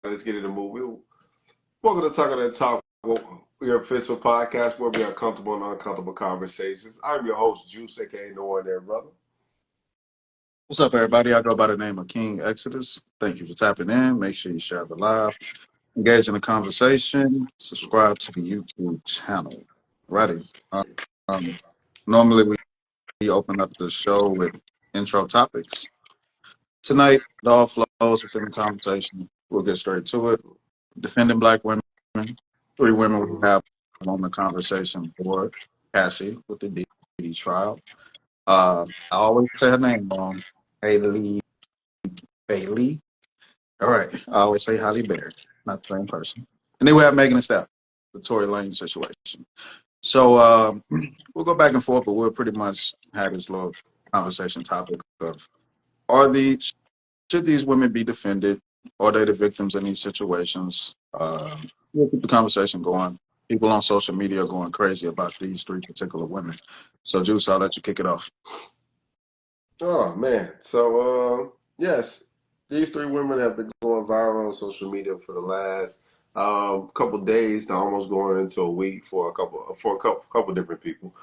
Let's get in the mood. Welcome to Talking That Talk, your official podcast where we have comfortable and uncomfortable conversations. I'm your host, Juice, aka No One There, brother. What's up, everybody? I go by the name of King Exodus. Thank you for tapping in. Make sure you share the live, engage in the conversation, subscribe to the YouTube channel. Ready? Um, Normally, we open up the show with intro topics. Tonight, it all flows within the conversation. We'll get straight to it. Defending Black women, three women we have on the conversation board. Cassie with the DD trial. I always say her name wrong. Haley Bailey. All right. I always say Holly Berry, not the same person. And then we have Megan and Steph, the Tory Lane situation. So we'll go back and forth, but we'll pretty much have this little conversation topic of should these women be defended? Are they the victims in these situations? We'll keep the conversation going. People on social media are going crazy about these three particular women. So Juice, I'll let you kick it off. Oh, man. Yes, these three women have been going viral on social media for the last couple days, now almost going into a week for a couple different people.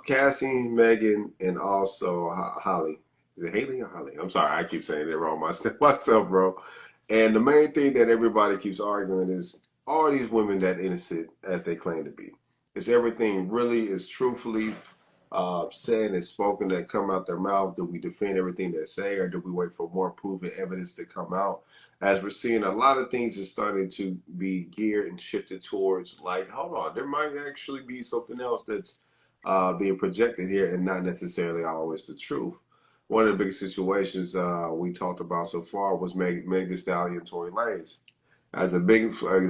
Cassie, Megan, and also Holly. Is it Haley or Holly? I'm sorry, I keep saying it wrong myself, bro. And the main thing that everybody keeps arguing is, are these women that innocent as they claim to be? Is everything really is truthfully said and spoken that come out their mouth? Do we defend everything they say, or do we wait for more proven evidence to come out? As we're seeing, a lot of things are starting to be geared and shifted towards, like, hold on, there might actually be something else that's being projected here and not necessarily always the truth. One of the biggest situations we talked about so far was Meg Thee Stallion and Tory Lanez. As a big Tory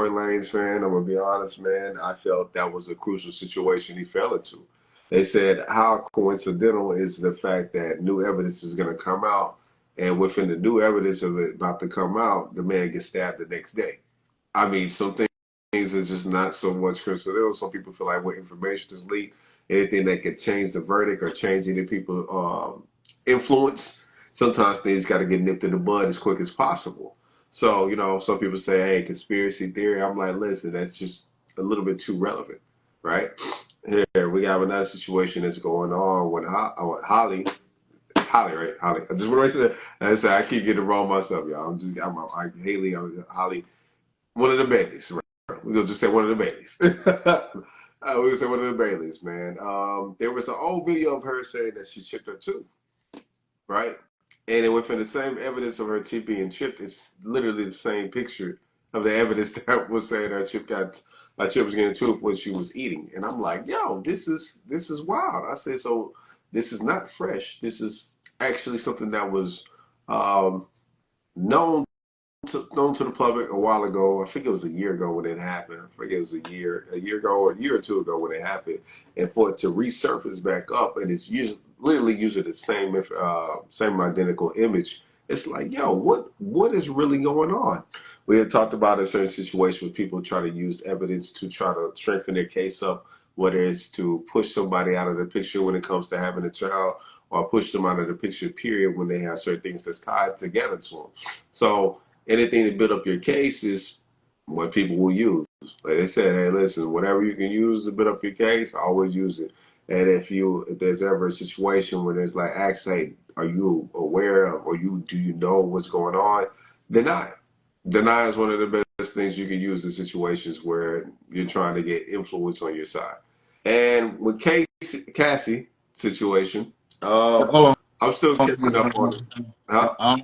Lanez fan, I'm gonna be honest, man. I felt that was a crucial situation he fell into. They said, how coincidental is the fact that new evidence is going to come out, and within the new evidence of it about to come out, the man gets stabbed the next day. I mean, some things are just not so much coincidental. Some people feel like what information is leaked, anything that could change the verdict or change any people influence, sometimes things got to get nipped in the bud as quick as possible. So, some people say, hey, conspiracy theory. I'm like, listen, that's just a little bit too relevant, right? Here we have another situation that's going on with Holly. Holly, right? Holly. I just want to make sure that I say I keep getting it wrong myself, y'all. Haley, Holly, one of the Baileys, right? We're gonna just say one of the Baileys. We're gonna say one of the Baileys, man. There was an old video of her saying that she chipped her tooth, right? And then within the same evidence of her teeth being chipped, it's literally the same picture of the evidence that was saying her chip was getting tooth when she was eating. And I'm like, yo, this is wild. I said, so this is not fresh. This is actually something that was um, known known to the public a while ago. I think it was a year ago when it happened. I forget it was a year ago, or a year or two ago when it happened. And for it to resurface back up, and literally using the same identical image. It's like, yo, what is really going on? We had talked about a certain situation where people try to use evidence to try to strengthen their case up, whether it's to push somebody out of the picture when it comes to having a child, or push them out of the picture, period, when they have certain things that's tied together to them. So anything to build up your case is what people will use. Like they said, hey, listen, whatever you can use to build up your case, always use it. And if there's ever a situation where there's like, ask, hey, are you aware of, or do you know what's going on? Deny. Deny is one of the best things you can use in situations where you're trying to get influence on your side. And with Cassie situation, Hold I'm still on. catching up on it. Huh? I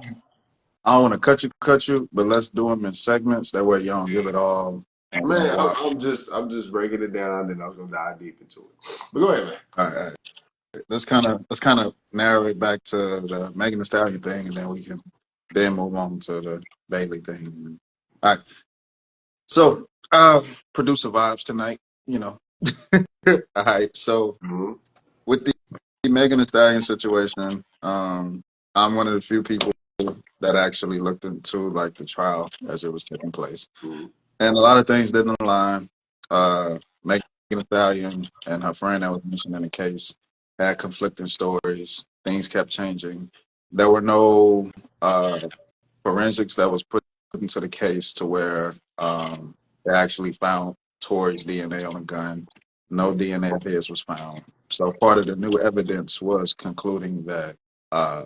don't want to cut you, but let's do them in segments. That way, you don't give it all in one Man, block. I'm just breaking it down, and I was gonna dive deep into it. But go ahead, man. All right. Let's kind of narrow it back to the Megan Thee Stallion thing, and then we can then move on to the Bailey thing. All right. So, producer vibes tonight. You know. All right. So Hmm. with the Megan Thee Stallion situation, I'm one of the few people that actually looked into like the trial as it was taking place. Hmm. And a lot of things didn't align. Megan Thee Stallion and her friend that was mentioned in the case had conflicting stories. Things kept changing. There were no forensics that was put into the case to where they actually found Tory's DNA on a gun. No DNA of his was found. So part of the new evidence was concluding that uh,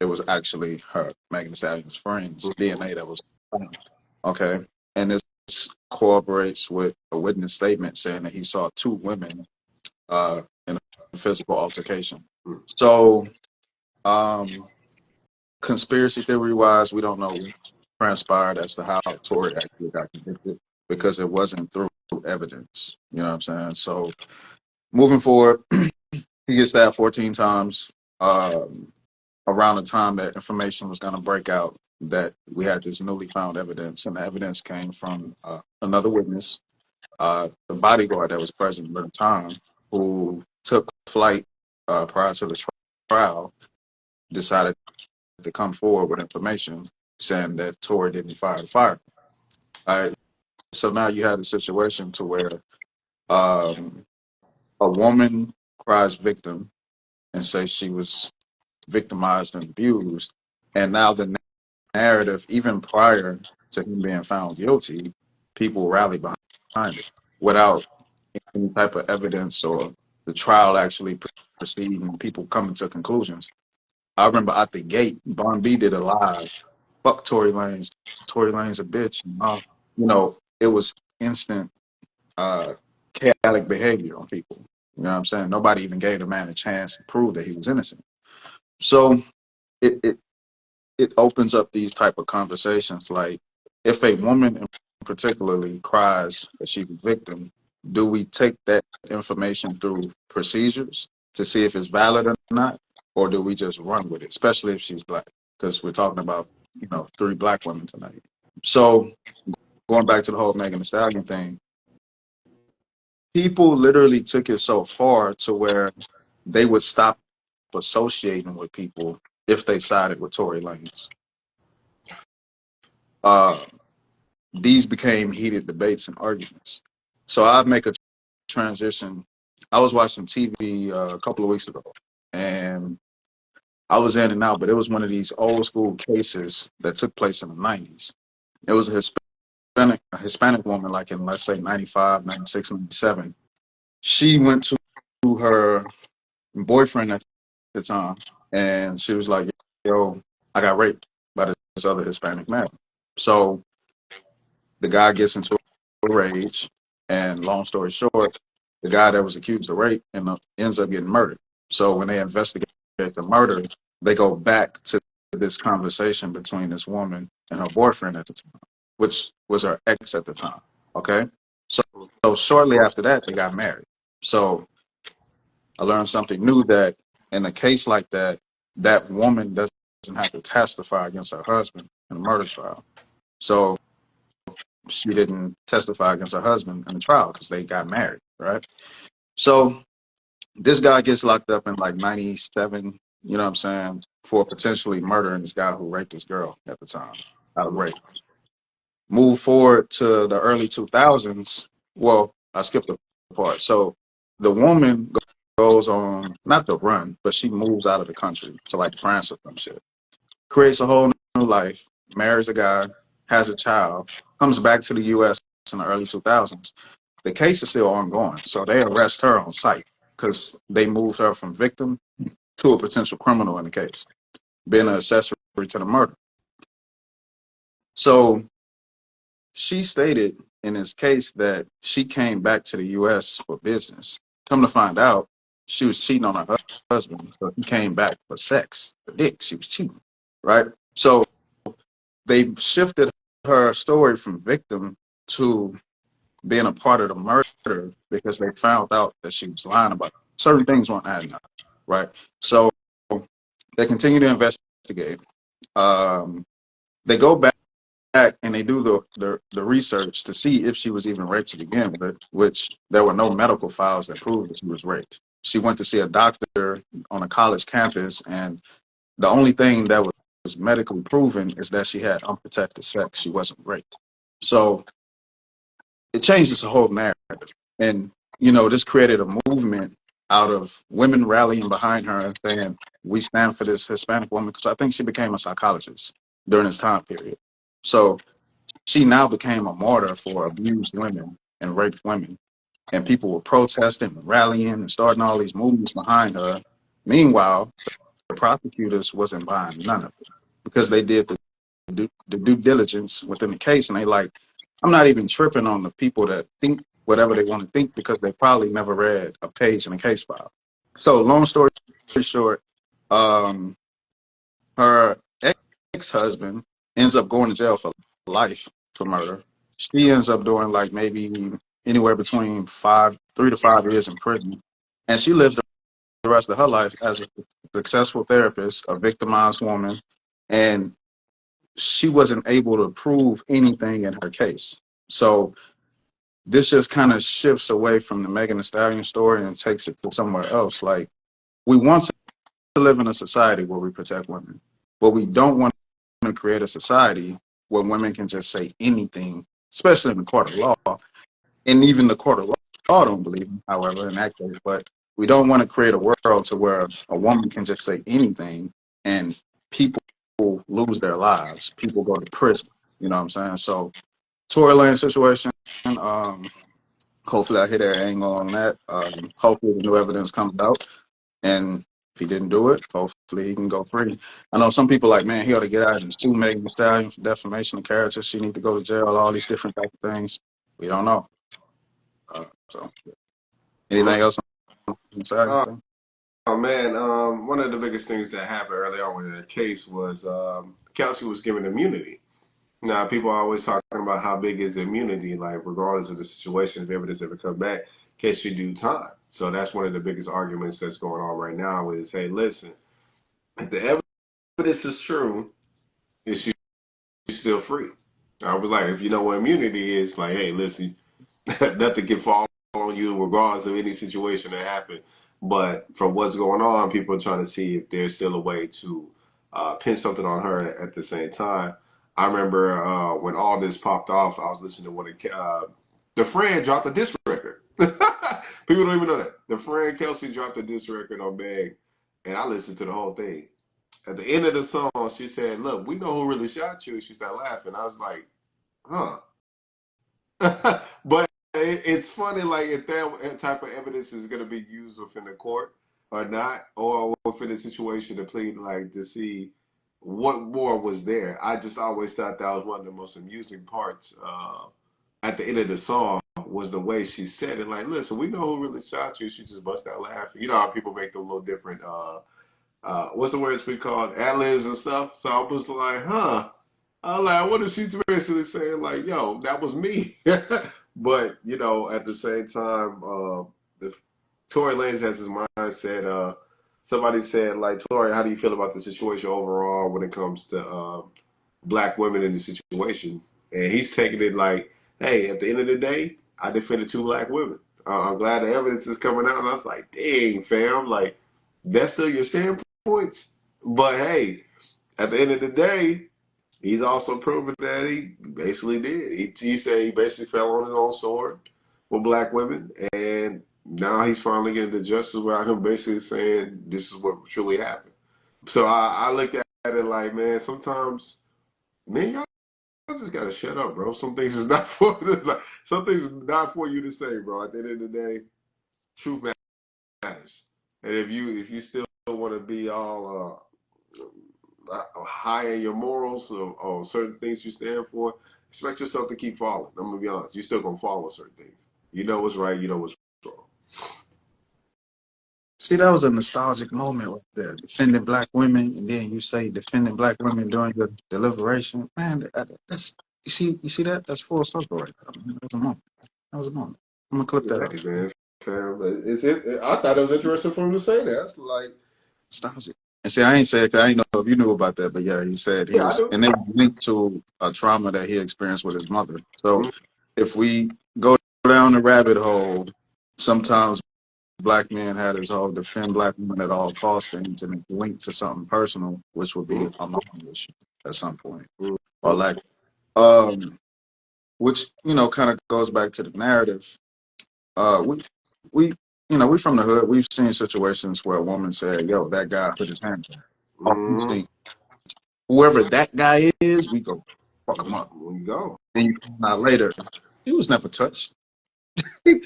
it was actually her, Megan Thee Stallion's friend's DNA that was found. Okay. And this corroborates with a witness statement saying that he saw two women in a physical altercation. So, conspiracy theory wise, we don't know what transpired as to how Tory actually got convicted because it wasn't through evidence. You know what I'm saying? So, moving forward, he gets stabbed 14 times. Around the time that information was going to break out that we had this newly found evidence, and the evidence came from another witness, the bodyguard that was present at the time, who took flight prior to the trial, decided to come forward with information saying that Tory didn't fire the fire. All right, so now you have a situation to where a woman cries victim and says she was victimized and abused, and now the narrative, even prior to him being found guilty, people rally behind it without any type of evidence or the trial actually proceeding and people coming to conclusions. I remember at the gate, Bun B did a live, fuck Tory Lanez. Tory Lanez a bitch. It was instant chaotic behavior on people. You know what I'm saying? Nobody even gave the man a chance to prove that he was innocent. So it opens up these type of conversations. Like, if a woman in particularly cries that she's a victim, do we take that information through procedures to see if it's valid or not, or do we just run with it, especially if she's black? Because we're talking about, 3 black women tonight. So going back to the whole Megan Thee Stallion thing, people literally took it so far to where they would stop associating with people if they sided with Tory Lanez. These became heated debates and arguments. So I'd make a transition. I was watching TV a couple of weeks ago, and I was in and out, but it was one of these old school cases that took place in the 90s. It was a Hispanic woman, like in, let's say, 95, 96, 97. She went to her boyfriend at the time, and she was like, yo, I got raped by this other Hispanic man. So the guy gets into a rage, and long story short, the guy that was accused of rape ends up getting murdered. So when they investigate the murder, they go back to this conversation between this woman and her boyfriend at the time, which was her ex at the time. Okay, so shortly after that, they got married. So I learned something new, that in a case like that, that woman doesn't have to testify against her husband in a murder trial. So she didn't testify against her husband in the trial because they got married, right? So this guy gets locked up in like 97, you know what I'm saying, for potentially murdering this guy who raped this girl at the time out of rape. Move forward to the early 2000s. Well, I skipped a part. So the woman goes on, not to run, but she moves out of the country to like France or some shit. Creates a whole new life, marries a guy, has a child, comes back to the U.S. in the early 2000s. The case is still ongoing, so they arrest her on site because they moved her from victim to a potential criminal in the case, being an accessory to the murder. So she stated in this case that she came back to the U.S. for business. Come to find out, she was cheating on her husband, so he came back for sex, for dick. She was cheating, right? So they shifted her story from victim to being a part of the murder because they found out that she was lying about it. Certain things weren't adding up, right? So they continue to investigate. They go back and they do the research to see if she was even raped to begin with, which there were no medical files that proved that she was raped. She went to see a doctor on a college campus, and the only thing that was medically proven is that she had unprotected sex. She wasn't raped. So it changes the whole narrative. And, this created a movement out of women rallying behind her and saying, we stand for this Hispanic woman, because I think she became a psychologist during this time period. So she now became a martyr for abused women and raped women. And people were protesting and rallying and starting all these movements behind her. Meanwhile, the prosecutors wasn't buying none of it because they did the due diligence within the case. And they like, I'm not even tripping on the people that think whatever they want to think because they probably never read a page in a case file. So long story short, um, her ex-husband ends up going to jail for life for murder. She ends up doing like maybe anywhere between 3 to 5 years in prison, and she lives the rest of her life as a successful therapist, a victimized woman, and she wasn't able to prove anything in her case. So this just kind of shifts away from the Megan Thee Stallion story and takes it to somewhere else. Like, we want to live in a society where we protect women, but we don't want to create a society where women can just say anything, especially in the court of law. And even the court of law don't believe, however, in that case. But we don't want to create a world to where a woman can just say anything and people lose their lives. People go to prison. You know what I'm saying? So Tory Lane situation, hopefully I hit that angle on that. Hopefully the new evidence comes out. And if he didn't do it, hopefully he can go free. I know some people like, man, he ought to get out and sue Megan Thee Stallion for defamation of character. She need to go to jail, all these different type of things. We don't know. So anything else on the side? Oh man, one of the biggest things that happened early on in the case was Kelsey was given immunity. Now, people are always talking about how big is the immunity, like regardless of the situation, if evidence ever come back, can she do time? So that's one of the biggest arguments that's going on right now is, hey, listen, if the evidence is true, is she still free? I was like, if you know what immunity is, like, hey, listen, nothing can fall on you regardless of any situation that happened. But from what's going on, people are trying to see if there's still a way to pin something on her at the same time. I remember when all this popped off, I was listening to the friend dropped a diss record. People don't even know that. The friend Kelsey dropped a diss record on Meg, and I listened to the whole thing. At the end of the song, she said, "Look, we know who really shot you." She started laughing. I was like, "Huh." But it's funny, like if that type of evidence is going to be used within the court or not, or within a situation to plead, like to see what more was there. I just always thought that was one of the most amusing parts. At the end of the song was the way she said it. Like, listen, we know who really shot you. She just bust out laughing. You know how people make the little different. What's the words we call it? Ad libs and stuff. So I was like, huh. I'm like, what if she's basically saying like, yo, that was me? But you know, at the same time, the Tory Lanez has his mindset. Somebody said like, Tory, how do you feel about the situation overall when it comes to black women in the situation? And he's taking it like, hey, at the end of the day, I defended two black women. I'm glad the evidence is coming out. And I was like, dang, fam, like that's still your standpoints. But hey, at the end of the day, he's also proven that he basically did. He said he basically fell on his own sword with black women, and now he's finally getting the justice without him basically saying this is what truly happened. So I looked at it like, man, sometimes, man, y'all just gotta shut up, bro. Some things is not for like, some things is not for you to say, bro. At the end of the day, truth matters, and if you still want to be all high in your morals or certain things you stand for, expect yourself to keep falling. I'm gonna be honest, you're still gonna fall on certain things. You know what's right, you know what's wrong. See, that was a nostalgic moment right there. Defending black women, and then you say defending black women during your deliberation. Man, that's you see that? That's full circle right there. That was a moment. That was a moment. I'm gonna clip that up. Hey man, fam, I thought it was interesting for him to say that. That's like, Nostalgic. And see, I ain't said, cause I ain't know if you knew about that, but yeah, he said he yeah, I was, do. and it was linked to a trauma that he experienced with his mother. So Mhm. if we go down the rabbit hole, sometimes black men had his whole defend black women at all costs things, and it's linked to something personal, which would be Mhm. a mom issue at some point, or Mhm. like, which kind of goes back to the narrative. We we from the hood. We've seen situations where a woman said, "Yo, that guy put his hand on her." We've Mhm. seen whoever that guy is, we go. fuck him up. There you go. Then you find out later, he was never touched. she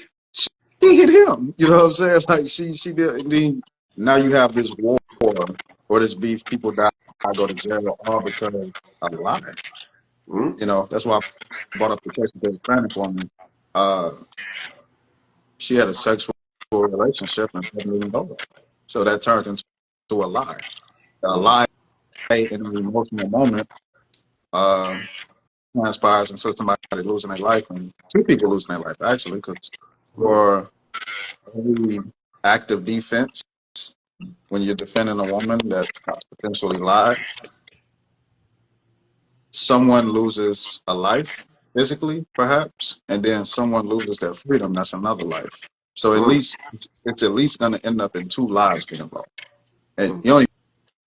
hit him. You know what I'm saying? Like she did. And then now you have this war or this beef. People die, go to jail, all because of a lie. Mm-hmm. You know, that's why I brought up the case of the Hispanic woman. Uh, she had a sexual relationship and $7 million. So that turned into a lie. A lie in an emotional moment transpires into somebody losing their life, and two people losing their life actually, because for every act of defense, when you're defending a woman that potentially lied, someone loses a life physically, perhaps, and then someone loses their freedom. That's another life. So at least it's at least going to end up in two lives being involved. And you don't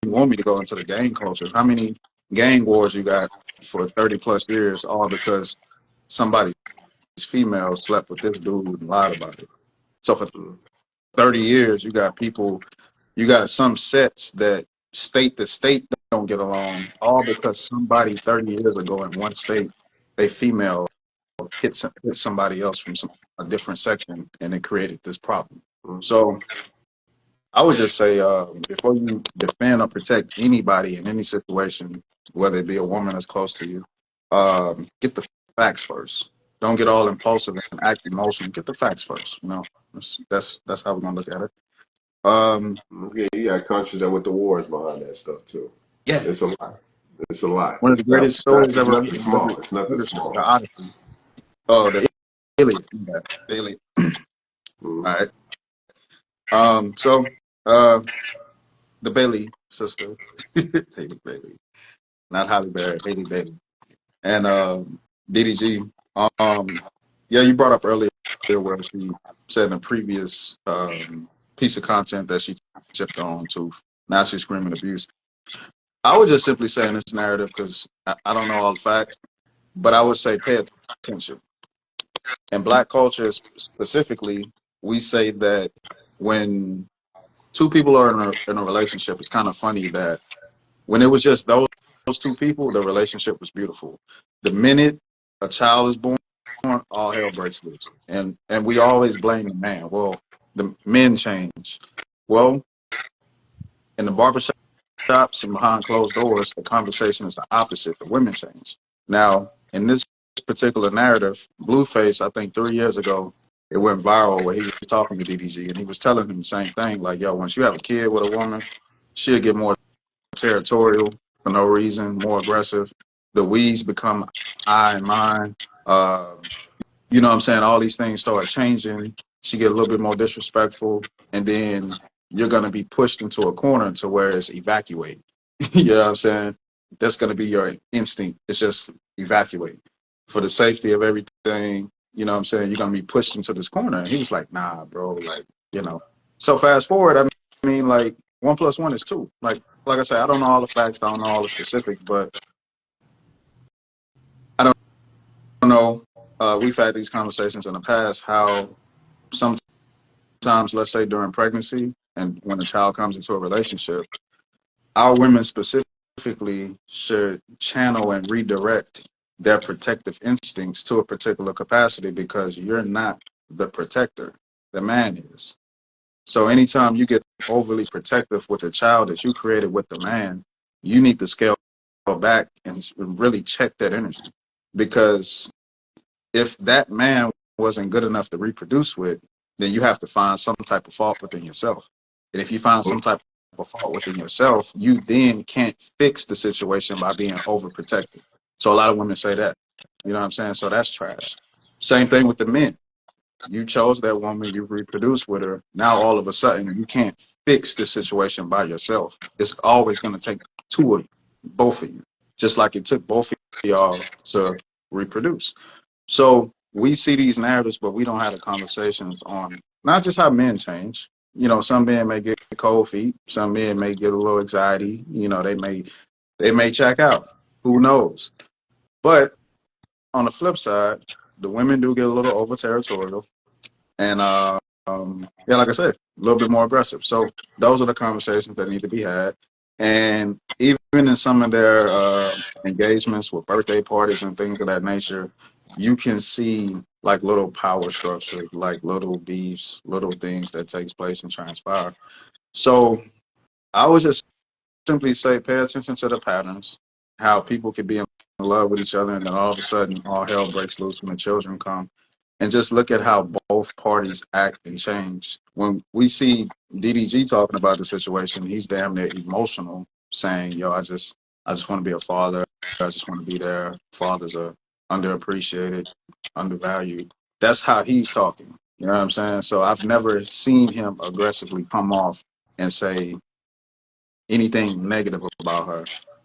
even want me to go into the gang culture. How many gang wars you got for 30 plus years, all because somebody's female slept with this dude and lied about it? So for 30 years, you got people, you got some sets that state to state don't get along, all because somebody 30 years ago in one state, they female hit somebody else from a different section, and it created this problem. So I would just say, before you defend or protect anybody in any situation, whether it be a woman that's close to you, get the facts first. Don't get all impulsive and act emotional. Get the facts first. You know, that's how we're gonna look at it. Yeah, you got countries that with the wars behind that stuff too. Yeah, It's a lot. It's a lot. one of the greatest stories It's ever nothing written. small. It's nothing small. The Odyssey. Oh, the Iliad. Yeah, the Iliad. All right. So, the Bailey sister, Haley Bailey, not Holly Berry, Haley Bailey, and DDG. Yeah, you brought up earlier where she said in a previous piece of content that she chipped on to. Now she's screaming abuse. I would just simply say in this narrative, because I don't know all the facts, but I would say pay attention. In Black culture specifically, we say that when two people are in a relationship, it's kind of funny that when it was just those two people, the relationship was beautiful. The minute a child is born, all hell breaks loose. And we always blame the man. Well, the men change. Well, in the barbershop shops and behind closed doors, the conversation is the opposite. The women change. Now, in this particular narrative, Blueface, I think 3 years ago, it went viral where he was talking to DDG and he was telling him the same thing. Like, yo, once you have a kid with a woman, she'll get more territorial for no reason, more aggressive. The weeds become I and mine. You know what I'm saying? All these things start changing. She get a little bit more disrespectful, and then you're going to be pushed into a corner to where it's evacuate. You know what I'm saying? That's going to be your instinct. It's just evacuate. For the safety of everything, you know what I'm saying? You're going to be pushed into this corner. And he was like, nah, bro, like, you know. So fast forward, I mean, like, 1 + 1 is 2. Like I said, I don't know all the facts, I don't know all the specifics, but I don't know. We've had these conversations in the past how sometimes, let's say during pregnancy and when a child comes into a relationship, our women specifically should channel and redirect their protective instincts to a particular capacity, because you're not the protector, the man is. So anytime you get overly protective with a child that you created with the man, you need to scale back and really check that energy. Because if that man wasn't good enough to reproduce with, then you have to find some type of fault within yourself. And if you find some type of fault within yourself, you then can't fix the situation by being overprotected. So a lot of women say that. You know what I'm saying? So that's trash. Same thing with the men. You chose that woman, you reproduced with her. Now all of a sudden you can't fix the situation by yourself. It's always going to take two of you, both of you, just like it took both of y'all to reproduce. So we see these narratives, but we don't have the conversations on not just how men change. You know, some men may get cold feet, some men may get a little anxiety. You know, they may check out. Who knows? But on the flip side, the women do get a little over territorial, and yeah, like I said, a little bit more aggressive. So those are the conversations that need to be had. And even in some of their engagements with birthday parties and things of that nature, you can see like little power structure, like little beefs, little things that takes place and transpire. So I would just simply say pay attention to the patterns, how people could be in love with each other and then all of a sudden all hell breaks loose when the children come. And just look at how both parties act and change. When we see DDG talking about the situation, he's damn near emotional, saying, "Yo, I just want to be a father. I just want to be there. Fathers are underappreciated, undervalued." That's how he's talking. You know what I'm saying? So I've never seen him aggressively come off and say anything negative about her,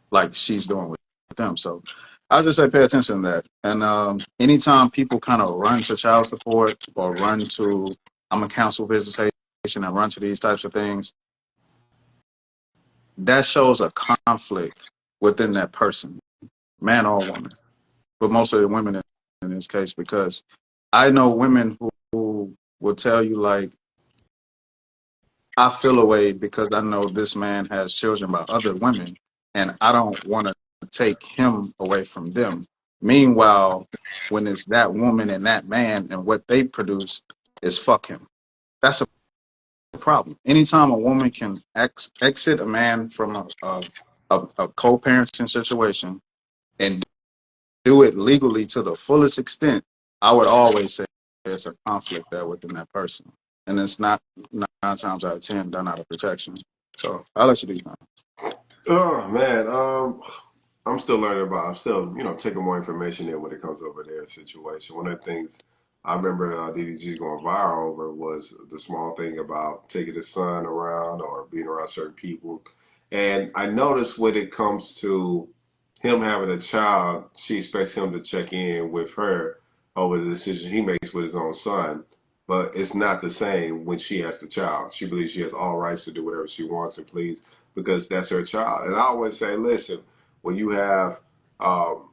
like she's doing with them. So I just say pay attention to that. And anytime people kind of run to child support or run to I'm a counsel visitation and run to these types of things, that shows a conflict within that person, man or woman, but mostly the women in this case, because I know women who will tell you like I feel away because I know this man has children by other women, and I don't want to take him away from them. Meanwhile, when it's that woman and that man and what they produce is fuck him. That's a problem. Anytime a woman can exit a man from a co-parenting situation and do it legally to the fullest extent, I would always say there's a conflict there within that person. And it's not 9 times out of 10 done out of protection. So I'll let you do that. Oh man, I'm still learning about. I'm still, taking more information in when it comes over their situation. One of the things I remember DDG going viral over was the small thing about taking his son around or being around certain people. And I noticed when it comes to him having a child, she expects him to check in with her over the decision he makes with his own son. But it's not the same when she has the child. She believes she has all rights to do whatever she wants and please because that's her child. And I always say, listen, when you have um,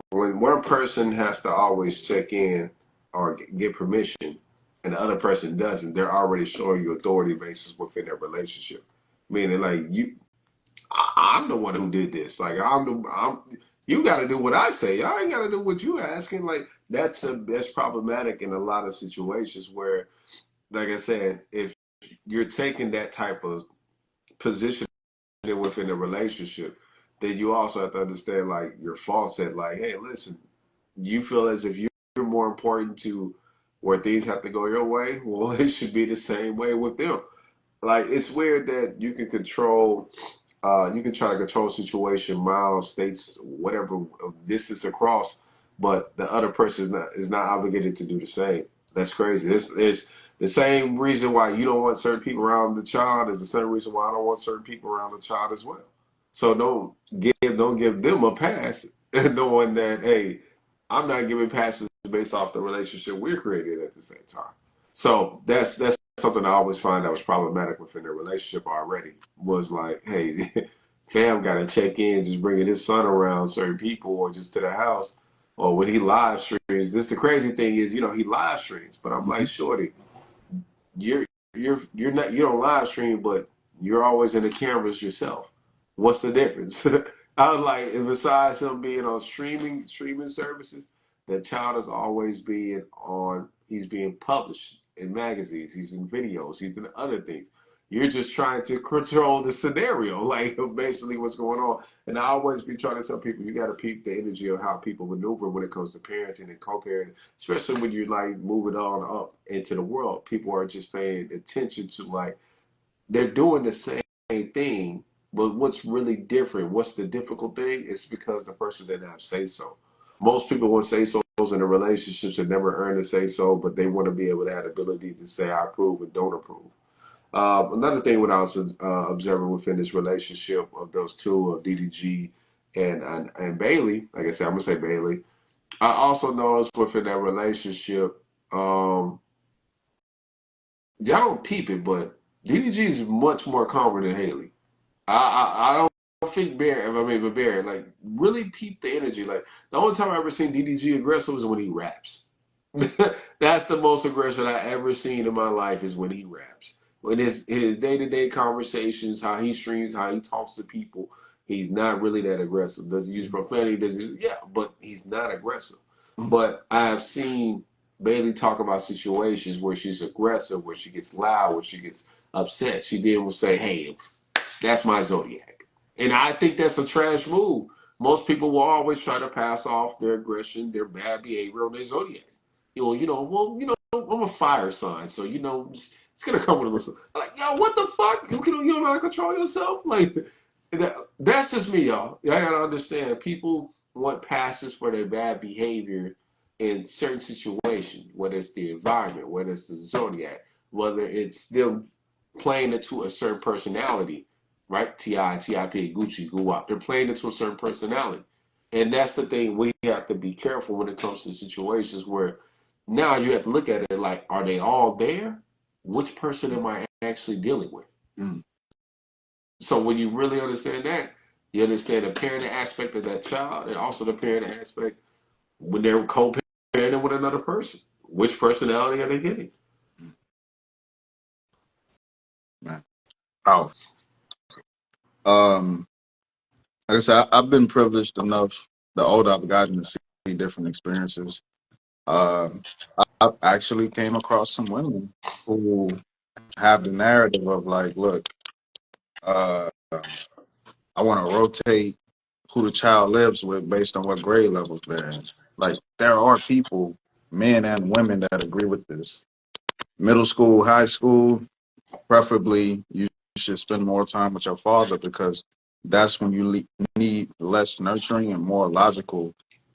when one person has to always check in or get permission and the other person doesn't, they're already showing you authority basis within their relationship. Meaning, like I'm the one who did this. Like you got to do what I say. I ain't got to do what you asking. Like that's problematic in a lot of situations where, like I said, if you're taking that type of position within a relationship, then you also have to understand like your fault set. Like, hey, listen, you feel as if you're more important to where things have to go your way. Well, it should be the same way with them. Like, it's weird that you can control. You can try to control situation, miles, states, whatever distance across, but the other person is not obligated to do the same. That's crazy. This is the same reason why you don't want certain people around the child is the same reason why I don't want certain people around the child as well. So don't give them a pass, knowing that hey, I'm not giving passes based off the relationship we're creating at the same time. So that's something I always find that was problematic within their relationship already. Was like, hey, fam got to check in, just bringing his son around certain people or just to the house, or when he live streams. This the crazy thing is, he live streams, but I'm like, Mhm. shorty, you're not you don't live stream, but you're always in the cameras yourself. What's the difference? I was like, and besides him being on streaming services, the child is always being on. He's being published in magazines. He's in videos. He's in other things. You're just trying to control the scenario, like basically what's going on. And I always be trying to tell people you got to peep the energy of how people maneuver when it comes to parenting and co-parenting, especially when you're like moving on up into the world. People are just paying attention to like they're doing the same thing, but what's really different? What's the difficult thing? It's because the person didn't have say so. Most people want say so's in a relationships and never earn a say so, but they want to be able to have the ability to say I approve and don't approve. Another thing when I was observing within this relationship of those two of DDG and Bailey, like I said, I'm gonna say Bailey. I also noticed within that relationship, y'all don't peep it, but DDG is much more calmer than Haley. I don't think Bear, I mean, but Bear, like, really peep the energy. Like, the only time I ever seen DDG aggressive is when he raps. That's the most aggression I ever seen in my life is when he raps. When his day to day conversations, how he streams, how he talks to people. He's not really that aggressive. Does he use profanity? Yeah, but he's not aggressive. But I have seen Bailey talk about situations where she's aggressive, where she gets loud, where she gets upset. She then will say, "Hey, that's my zodiac," and I think that's a trash move. Most people will always try to pass off their aggression, their bad behavior on their zodiac. I'm a fire sign, so it's gonna come with a little. Like, yo, what the fuck? You don't know how to control yourself? Like, that's just me, y'all. I gotta understand. People want passes for their bad behavior in certain situations, whether it's the environment, whether it's the zodiac, whether it's them playing into a certain personality, right? T.I., T.I.P., Gucci, Guwap. They're playing into a certain personality. And that's the thing, we have to be careful when it comes to situations where now you have to look at it like, are they all there? Which person am I actually dealing with? Mm. So when you really understand that, you understand the parenting aspect of that child and also the parenting aspect when they're co-parenting with another person. Which personality are they getting? Man. Oh. Like I said, I've been privileged enough, the older I've gotten, to see different experiences. Um, I actually came across some women who have the narrative of like, look, uh, I want to rotate who the child lives with based on what grade levels they're in. Like, there are people, men and women, that agree with this. Middle school, high school, preferably you should spend more time with your father because that's when you need less nurturing and more logical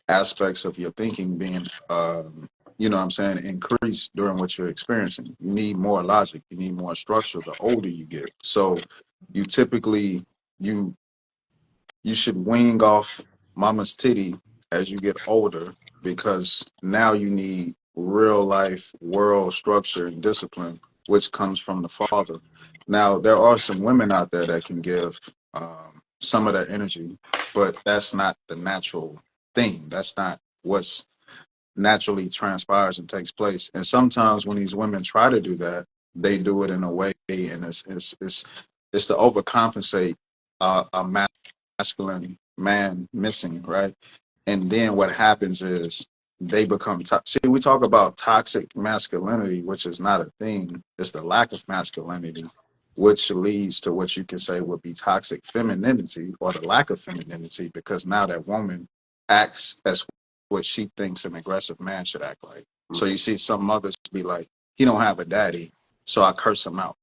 aspects of your thinking being, you know what I'm saying, increased during what you're experiencing. You need more logic. You need more structure the older you get. So you typically, you you should wing off mama's titty as you get older because now you need real life world structure and discipline, which comes from the father. Now, there are some women out there that can give some of that energy, but that's not the natural thing. That's not what's naturally transpires and takes place. And sometimes when these women try to do that, they do it in a way, and it's to overcompensate a masculine man missing, right? And then what happens is they become see, we talk about toxic masculinity, which is not a thing. It's the lack of masculinity, which leads to what you can say would be toxic femininity or the lack of femininity, because now that woman acts as what she thinks an aggressive man should act like. So you see some mothers be like, he don't have a daddy, so I curse him out.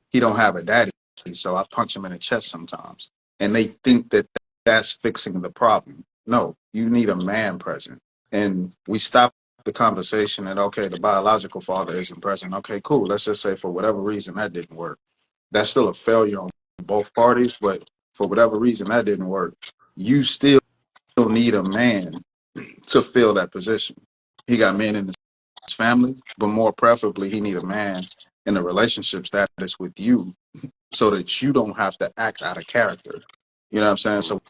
He don't have a daddy, so I punch him in the chest sometimes. And they think that that's fixing the problem. No, you need a man present. And we stop the conversation at, okay, the biological father isn't present. Okay, cool. Let's just say for whatever reason that didn't work. That's still a failure on both parties, but for whatever reason that didn't work. You still need a man to fill that position. He got men in his family, but more preferably, he need a man in a relationship status with you so that you don't have to act out of character. You know what I'm saying? So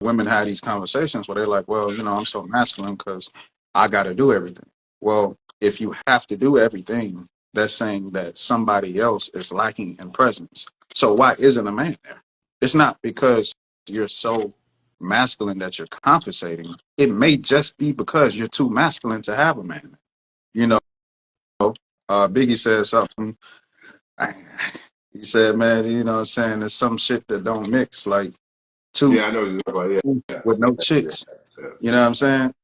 women have these conversations where they're like, well, I'm so masculine because I got to do everything. Well, if you have to do everything, that's saying that somebody else is lacking in presence. So why isn't a man there? It's not because you're so masculine that you're compensating. It may just be because you're too masculine to have a man. You know, Biggie said something. He said, man, you know what I'm saying? There's some shit that don't mix, like two Yeah, I know what you're talking about. with no Yeah, chicks. yeah. You know what I'm saying?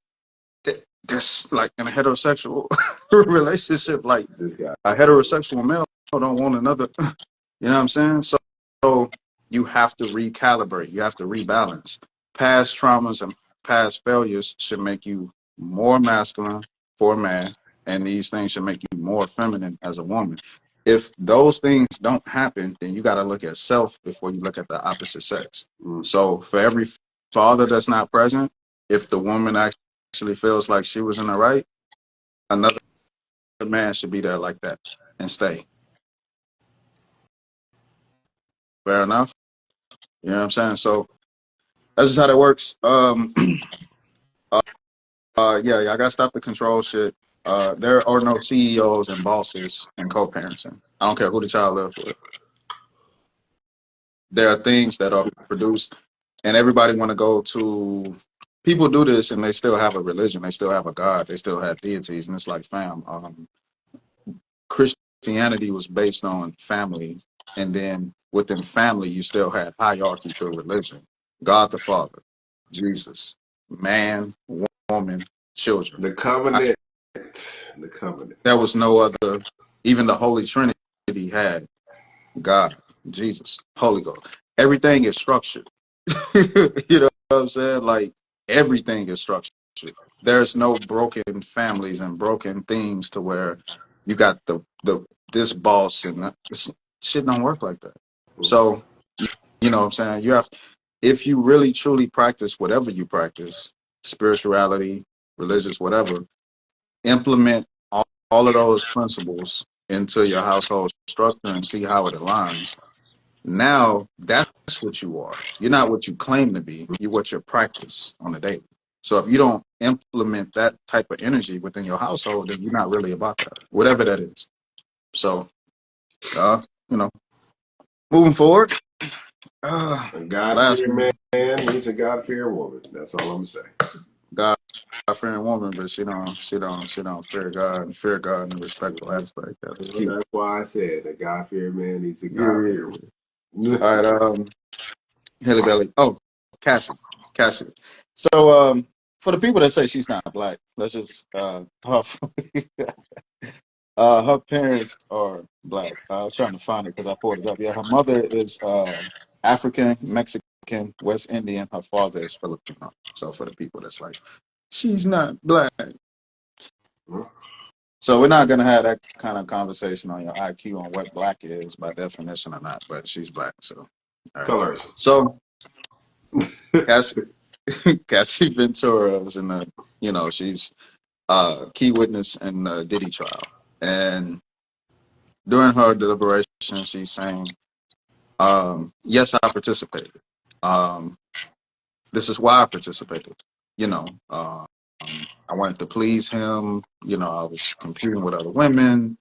That's like in a heterosexual relationship, like This guy. a heterosexual male don't want another, you know what I'm saying? So you have to recalibrate, you have to rebalance. Past traumas and past failures should make you more masculine for a man, and these things should make you more feminine as a woman. If those things don't happen, then you got to look at self before you look at the opposite sex. So for every father that's not present, if the woman actually feels like she was in the right, another man should be there like that and stay. Fair enough. You know what I'm saying? So that's just how that works. Yeah, I gotta stop the control shit. There are no CEOs and bosses and co-parenting. I don't care who the child lives with. There are things that are produced, and everybody want to go to. People do this, and they still have a religion. They still have a God. They still have deities, and it's like, fam. Christianity was based on family, and then within family, you still had hierarchy through religion. God the Father, Jesus, man, woman, children. The I, covenant. The covenant. there was no other. Even the Holy Trinity had God, Jesus, Holy Ghost. Everything is structured. You know what I'm saying? Like everything is structured. There's no broken families and broken things to where you got the this boss and this shit don't work like that. So you know what I'm saying? You have, if you really truly practice whatever you practice, spirituality, religious, whatever, implement all of those principles into your household structure and see how it aligns. Now that's what you are. You're not what you claim to be. You're what you practice on a daily. So if you don't implement that type of energy within your household, then you're not really about that, whatever that is. So, you know, moving forward. A God Last fearing one, man needs a God fearing woman. That's all I'm saying. God fearing woman, but she don't fear God in a respectful aspect. That's Well, cute. that's why I said a God fearing man needs a God fearing Yeah. woman. All right. Haley Belly. Oh, Cassie. Cassie. So for the people that say she's not black, let's just her parents are black. I was trying to find it because I pulled it up. Yeah, her mother is African, Mexican, West Indian. Her father is Filipino. So for the people that's like, she's not black. So we're not gonna have that kind of conversation on your IQ on what black is by definition or not, but she's black. So all right. Colors. So Cassie Cassie Ventura is in the, she's key witness in the Diddy trial. And during her deliberation, she's saying, yes, I participated. Um, this is why I participated. You know, I wanted to please him. I was competing with other women.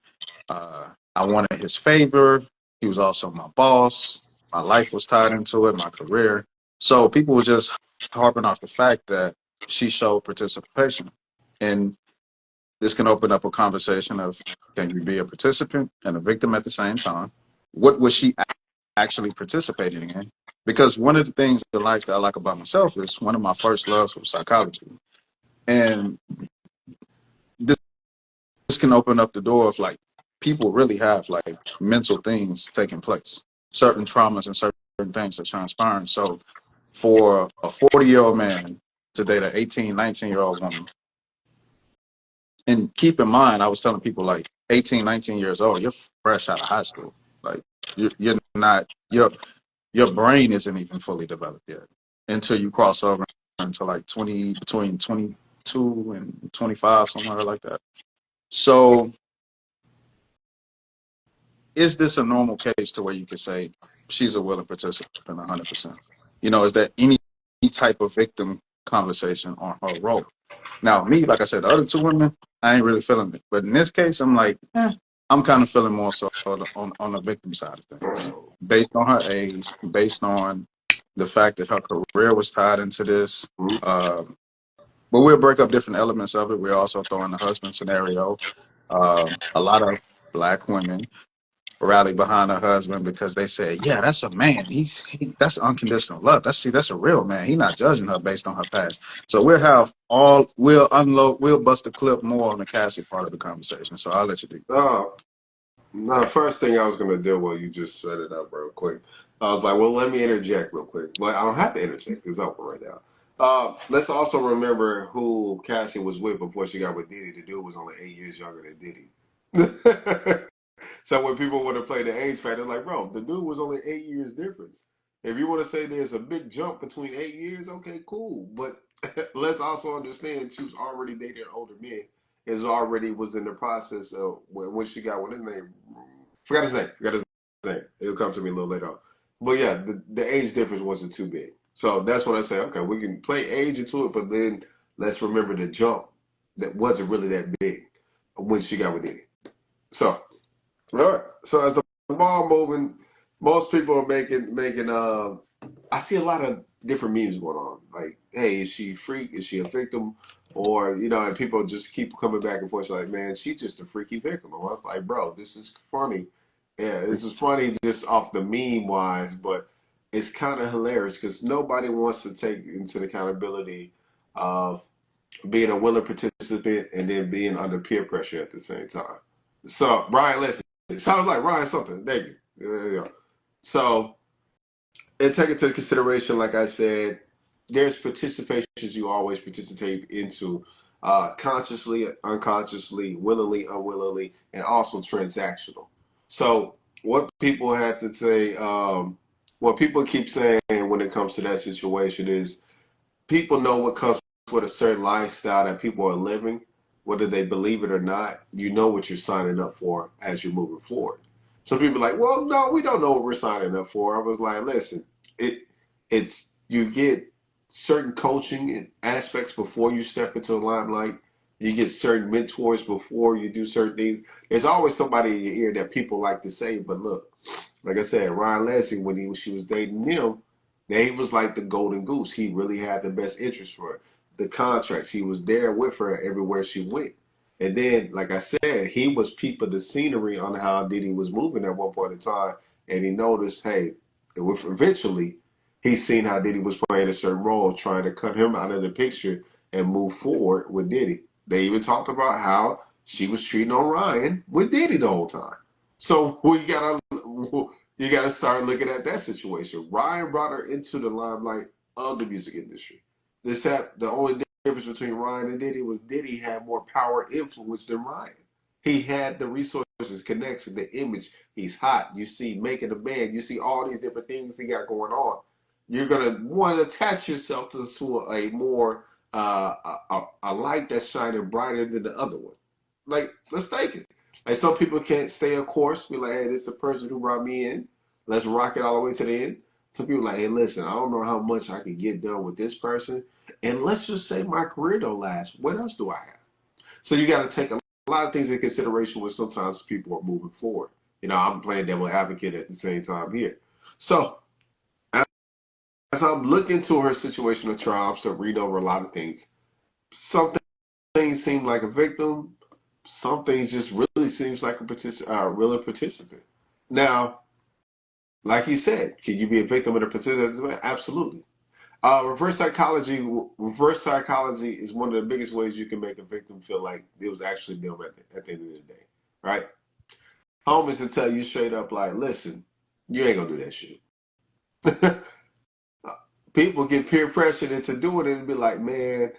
I wanted his favor. He was also my boss. My life was tied into it, my career. So people were just harping off the fact that she showed participation. And this can open up a conversation of, can you be a participant and a victim at the same time? What was she actually participating in? Because one of the things that I like about myself is one of my first loves was psychology. And this can open up the door of like, people really have like mental things taking place, certain traumas and certain things that transpiring. So for a 40-year-old man to date an 18, 19-year-old woman, and keep in mind, I was telling people like 18, 19 years old, you're fresh out of high school. Like you're not, your brain isn't even fully developed yet until you cross over into like 20, between 22 and 25, somewhere like that. So is this a normal case to where you could say she's a willing participant 100%? Is there any type of victim conversation on her role? Now, me, like I said, the other two women, I ain't really feeling it. But in this case, I'm like, I'm kind of feeling more so on the victim side of things. Based on her age, based on the fact that her career was tied into this. But we'll break up different elements of it. We're also throwing the husband scenario. A lot of black women rally behind her husband because they said, yeah, that's a man. That's unconditional love. That's a real man. He's not judging her based on her past. So we'll unload, we'll bust a clip more on the Cassie part of the conversation. So I'll let you do. No, first thing I was gonna do, well, you just set it up real quick. I was like, well, let me interject real quick. But I don't have to interject. It's open right now. Let's also remember who Cassie was with before she got with Diddy. The dude was only 8 years younger than Diddy. So when people want to play the age factor, like, bro, the dude was only 8 years difference. If you want to say there's a big jump between 8 years, okay, cool. But let's also understand she was already dating older men. Is already was in the process of when she got what his name. Forgot his name. Forgot his name. It'll come to me a little later on. But yeah, the age difference wasn't too big. So that's when I say, okay, we can play age into it, but then let's remember the jump that wasn't really that big when she got with Diddy. So all right. So as the ball moving, most people are making. I see a lot of different memes going on. Like, hey, is she a freak? Is she a victim? Or and people just keep coming back and forth. Like, man, she's just a freaky victim. And I was like, bro, this is funny. Yeah, this is funny just off the meme wise, but it's kind of hilarious because nobody wants to take into the accountability of being a willing participant and then being under peer pressure at the same time. So, Brian, listen, it sounds like Ryan something. Thank you. There you go. So, and take into consideration, like I said, there's participations you always participate into, consciously, unconsciously, willingly, unwillingly, and also transactional. So, what people have to say, what people keep saying when it comes to that situation is people know what comes with a certain lifestyle that people are living, whether they believe it or not. You know what you're signing up for as you're moving forward. Some people are like, well, no, we don't know what we're signing up for. I was like, listen, it's you get certain coaching and aspects before you step into the limelight. You get certain mentors before you do certain things. There's always somebody in your ear that people like to say, but look, like I said, Ryan Lansing, when she was dating him, he was like the golden goose. He really had the best interest for her. The contracts, he was there with her everywhere she went. And then, like I said, he was peeping the scenery on how Diddy was moving at one point in time, and he noticed, hey, eventually, he seen how Diddy was playing a certain role, trying to cut him out of the picture and move forward with Diddy. They even talked about how she was cheating on Ryan with Diddy the whole time. So you gotta start looking at that situation. Ryan brought her into the limelight of the music industry. The only difference between Ryan and Diddy was Diddy had more power influence than Ryan. He had the resources, connection, the image. He's hot. You see making a band. You see all these different things he got going on. You're gonna want to attach yourself to a more a light that's shining brighter than the other one. Like, let's take it. Like, some people can't stay a course. Be like, hey, this is the person who brought me in. Let's rock it all the way to the end. Some people are like, hey, listen, I don't know how much I can get done with this person. And let's just say my career don't last. What else do I have? So you got to take a lot of things into consideration when sometimes people are moving forward. I'm playing devil advocate at the same time here. So as I'm looking to her situation of trial, I'm still read over a lot of things. Some things seem like a victim. Some things just really seems like a willing participant. Now, like you said, can you be a victim of the participant? Absolutely. Reverse psychology is one of the biggest ways you can make a victim feel like it was actually them at the end of the day, right? Homies to tell you straight up, like, listen, you ain't gonna do that shit. People get peer pressured into doing it and be like, man,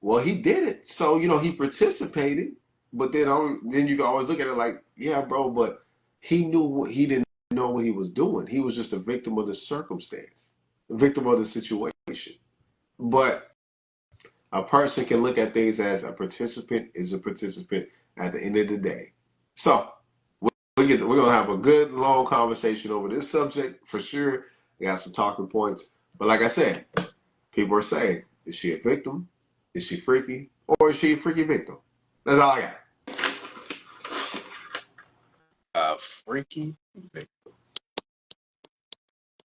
well, he did it, so he participated. But then you can always look at it like, yeah, bro, but he didn't know what he was doing. He was just a victim of the circumstance, a victim of the situation. But a person can look at things as a participant is a participant at the end of the day. So we're gonna have a good long conversation over this subject for sure. We got some talking points, but like I said, people are saying, is she a victim? Is she freaky? Or is she a freaky victim? That's all I got. Freaky.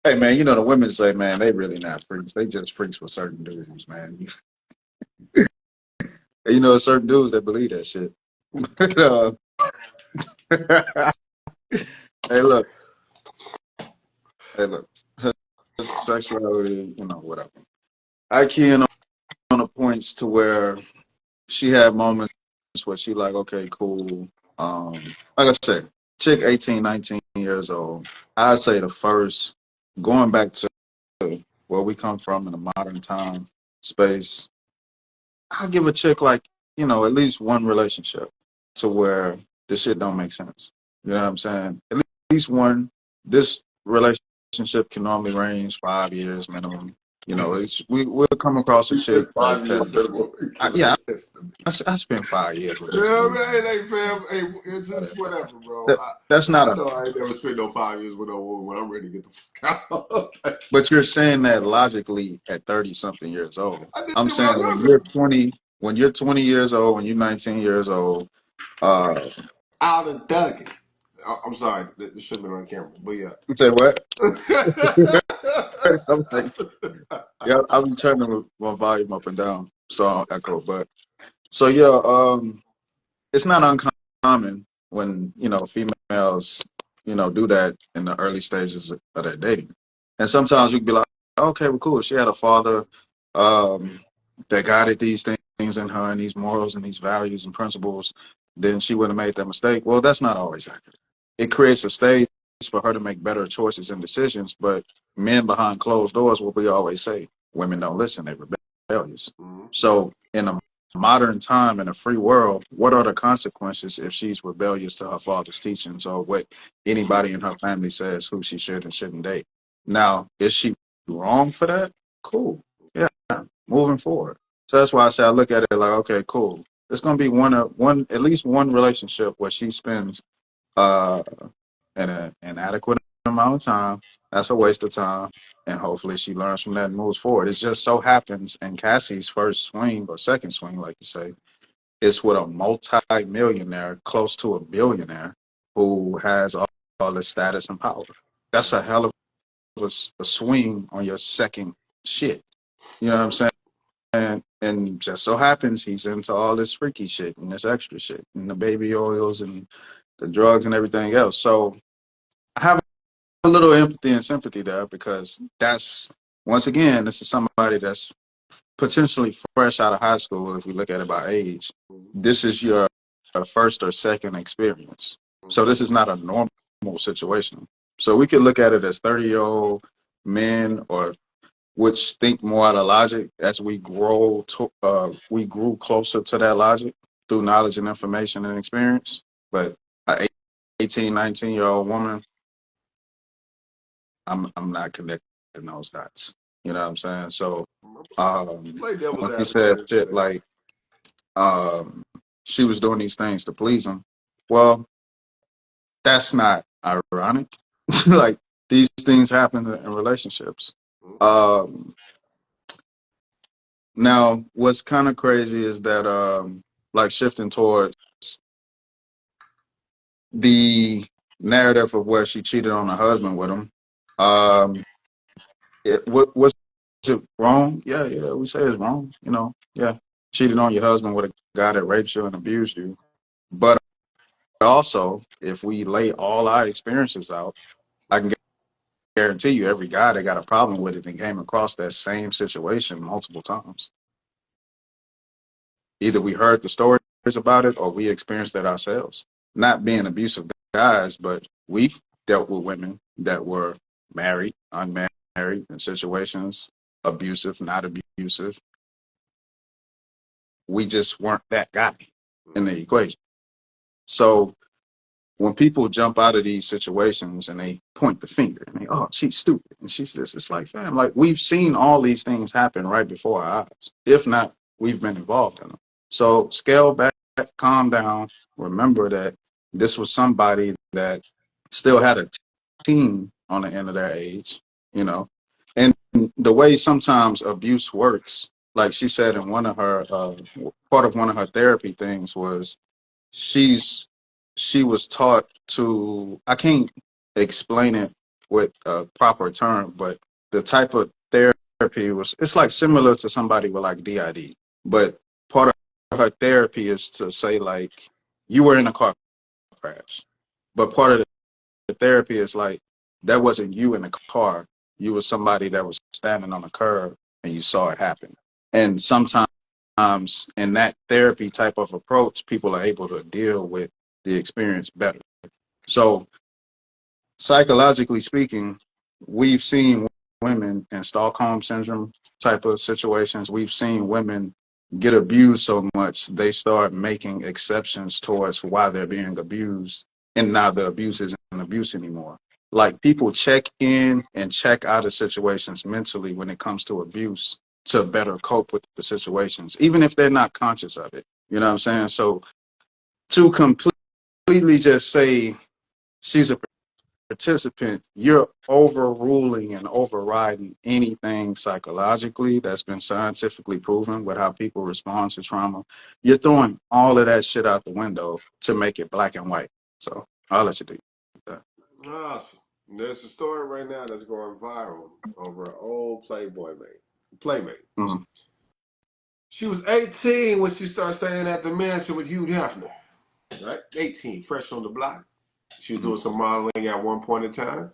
Hey man, the women say, man, they really not freaks. They just freaks with certain dudes, man. Certain dudes that believe that shit. Hey, look. Hey, look. Sexuality, whatever. I key in on the points to where she had moments where she like, okay, cool. Like I said, chick 18, 19 years old. I'd say the first, going back to where we come from in the modern time space, I'll give a chick like, at least one relationship to where this shit don't make sense. You know what I'm saying? At least one. This relationship can normally range 5 years minimum. We'll come across a You said chick that, 5 years minimum. yeah, I spent 5 years with this Yeah, dude. man, hey, fam, hey, it's just whatever, bro. That, that's not I a. know I ain't never spent no 5 years with no woman when I'm ready to get the fuck out. But you're saying that logically at 30 something years old. I did I'm it when I saying was younger. when you're 20 years old, when you're 19 years old, uh, Out and thugging. I'm sorry, this should have been on camera, but yeah. You say what? I'm like, yeah, I'm turning my volume up and down so I don't echo. But so yeah, it's not uncommon when females do that in the early stages of their dating, and sometimes you can be like, okay, well, cool. She had a father um, that guided these things in her and these morals and these values and principles. Then she wouldn't have made that mistake. Well, that's not always accurate. It creates a stage for her to make better choices and decisions, but men behind closed doors, what we always say, women don't listen, they're rebellious. Mhm. So in a modern time in a free world, what are the consequences if she's rebellious to her father's teachings or what anybody in her family says who she should and shouldn't date? Now, is she wrong for that? Cool. Yeah, moving forward. So that's why I say I look at it like, okay, cool. It's gonna be one at least one relationship where she spends uh an adequate amount of time. That's a waste of time. And hopefully she learns from that and moves forward. It just so happens in Cassie's first swing or second swing, like you say, it's with a multi-millionaire, close to a billionaire, who has all the status and power. That's a hell of a swing on your second shit. You know what I'm saying? And just so happens he's into all this freaky shit and this extra shit and the baby oils and the drugs and everything else. So I have a little empathy and sympathy there because that's once again, this is somebody that's potentially fresh out of high school. If we look at it by age, this is your first or second experience. So this is not a normal situation. So we could look at it as 30-year-old men or which think more out of logic as we grew closer to that logic through knowledge and information and experience. But a 18, 19-year-old woman, I'm not connecting those dots. You know what I'm saying? So Play devil's when he advocate said and shit say, like um, she was doing these things to please him, well, that's not ironic. Like these things happen in relationships. Um, Now, what's kind of crazy is that, like, shifting towards the narrative of where she cheated on her husband with him. Um, was it wrong? Yeah, yeah, we say it's wrong. Yeah, cheated on your husband with a guy that raped you and abused you. But also, if we lay all our experiences out, I can guarantee you, every guy that got a problem with it and came across that same situation multiple times. Either we heard the stories about it or we experienced it ourselves. Not being abusive guys, but we've dealt with women that were married, unmarried in situations, abusive, not abusive. We just weren't that guy in the equation. So when people jump out of these situations and they point the finger and they, oh, she's stupid and she's this, it's like, fam, like we've seen all these things happen right before our eyes. If not, we've been involved in them. So scale back, calm down. Remember that this was somebody that still had a team on the end of their age, you know. And the way sometimes abuse works, like she said in one of her part of one of her therapy things was she's she was taught to, I can't explain it with a proper term, but the type of therapy was, it's like similar to somebody with like DID, but part of her therapy is to say like you were in a car crash, but part of the therapy is like that wasn't you in the car, you were somebody that was standing on the curb and you saw it happen. And sometimes in that therapy type of approach, people are able to deal with the experience better. So psychologically speaking, we've seen women in Stockholm syndrome type of situations. We've seen women get abused so much they start making exceptions towards why they're being abused, and now the abuse isn't abuse anymore. Like people check in and check out of situations mentally when it comes to abuse to better cope with the situations, even if they're not conscious of it. You know what I'm saying? So to completely just say she's a participant, you're overruling and overriding anything psychologically that's been scientifically proven with how people respond to trauma. You're throwing all of that shit out the window to make it black and white. So I'll let you do. Awesome. There's a story right now that's going viral over an old Playmate. Mm, She was 18 when she started staying at the mansion with Hugh Hefner. Right? 18, fresh on the block. She was mm, doing some modeling at one point in time.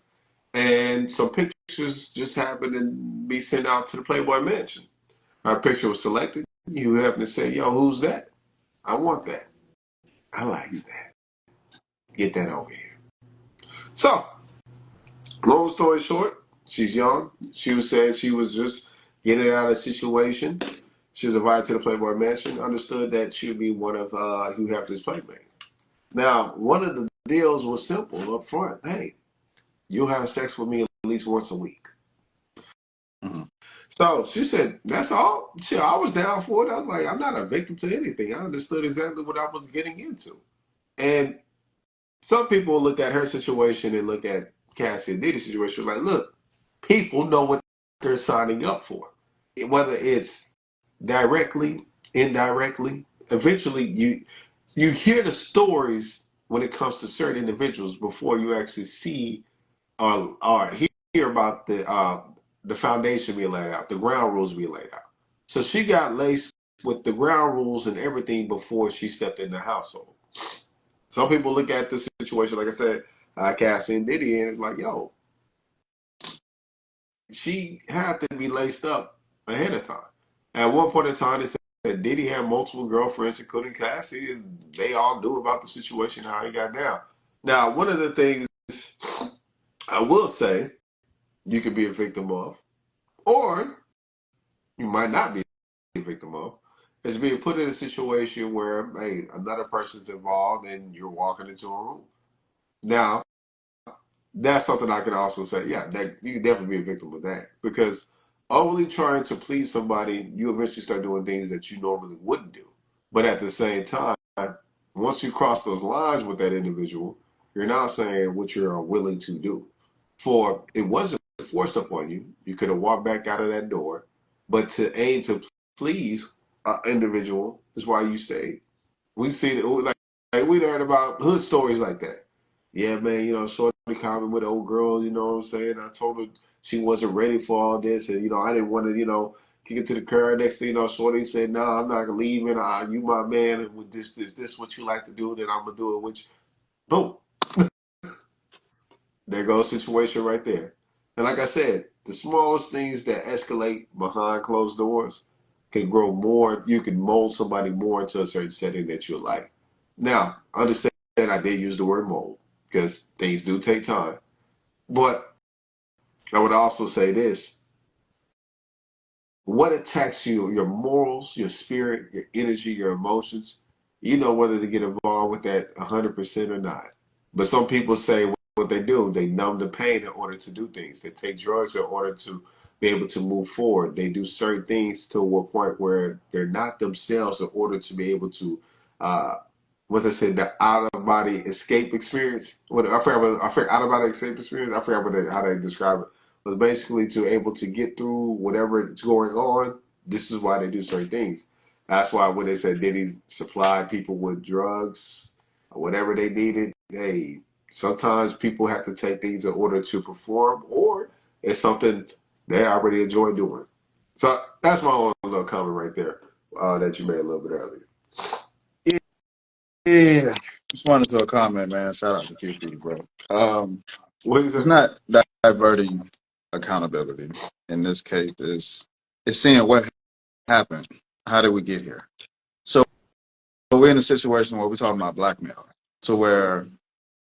And some pictures just happened to be sent out to the Playboy Mansion. Her picture was selected. Hugh Hefner said, yo, who's that? I want that. I like that. Get that over here. So, long story short, she's young. She was saying she was just getting out of a situation. She was invited to the Playboy Mansion, understood that she would be one of Hugh Hefner's playmates. Now, one of the deals was simple up front. Hey, you'll have sex with me at least once a week. mm, So she said, that's all. Shit, I was down for it. I was like, I'm not a victim to anything. I understood exactly what I was getting into. And some people look at her situation and look at Cassie and Diddy's situation like, look, people know what they're signing up for. Whether it's directly, indirectly, eventually you hear the stories when it comes to certain individuals before you actually see or hear about the foundation being laid out, the ground rules being laid out. So she got laced with the ground rules and everything before she stepped in the household. Some people look at this situation, like I said, Cassie and Diddy, and it's like, yo, she had to be laced up ahead of time. At one point in time, they said that Diddy had multiple girlfriends, including Cassie, and they all knew about the situation, how he got down. Now, one of the things I will say you could be a victim of, or you might not be a victim of, is being put in a situation where, hey, another person's involved and you're walking into a room. Now, that's something I can also say, yeah, that you can definitely be a victim of that. Because overly trying to please somebody, you eventually start doing things that you normally wouldn't do. But at the same time, once you cross those lines with that individual, you're now saying what you're willing to do. For it wasn't forced upon you. You could have walked back out of that door. But to aim to please an individual is why you stayed. We see it like we heard about hood stories like that. Yeah, man, shorty comment with old girl, you know what I'm saying? I told her she wasn't ready for all this, and I didn't want to, kick it to the curb. Next thing you know, shorty said, "Nah, I'm not leaving. You my man, and with this what you like to do, then I'm gonna do it." Which, boom, there goes situation right there. And like I said, the smallest things that escalate behind closed doors can grow more. You can mold somebody more into a certain setting that you like. Now, understand I did use the word mold because things do take time. But I would also say this: what attacks you, your morals, your spirit, your energy, your emotions, you know whether to get involved with that 100% or not. But some people say what they do, they numb the pain in order to do things. They take drugs in order to be able to move forward. They do certain things to a point where they're not themselves in order to be able to, uh, what they say, the out of body escape experience. I forgot out of body escape experience. I forgot how they describe it. But basically, to able to get through whatever is going on, this is why they do certain things. That's why when they said Diddy supplied people with drugs, whatever they needed, hey, sometimes people have to take things in order to perform, or it's something they already enjoy doing. So that's my own little comment right there that you made a little bit earlier. yeah. Just wanted to a comment, man. Shout out to QP, bro. What is It's it? not diverting accountability. In this case, it's seeing what happened. How did we get here? So we're in a situation where we're talking about blackmail, to where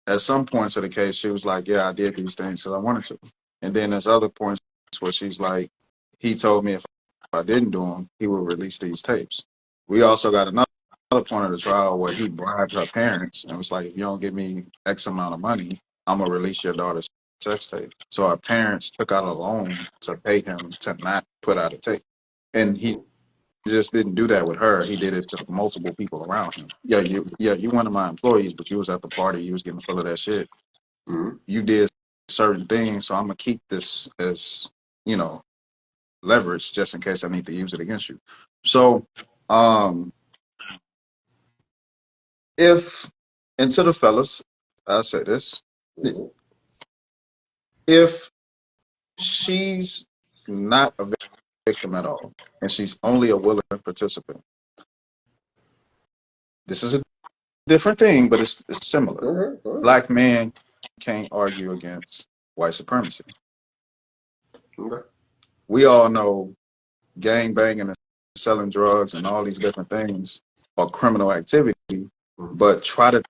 at some points of the case she was like, "Yeah, I did these things because I wanted to," and then there's other points where she's like, "He told me if I didn't do them, he would release these tapes." We also got another point of the trial where he bribed her parents and was like, "If you don't give me X amount of money, I'm gonna release your daughter's sex tape." So our parents took out a loan to pay him to not put out a tape, and he just didn't do that with her. He did it to multiple people around him. Yeah, you one of my employees, but you was at the party, you was getting full of that shit. Mm-hmm. You did certain things, so I'm gonna keep this as, you know, leverage just in case I need to use it against you. So, um, if and to the fellas, I say this: Mm-hmm. if she's not a victim at all, and she's only a willing participant, this is a different thing, but it's similar. Okay. Black men can't argue against white supremacy. Okay. We all know gang banging and selling drugs and all these different things are criminal activity, but try to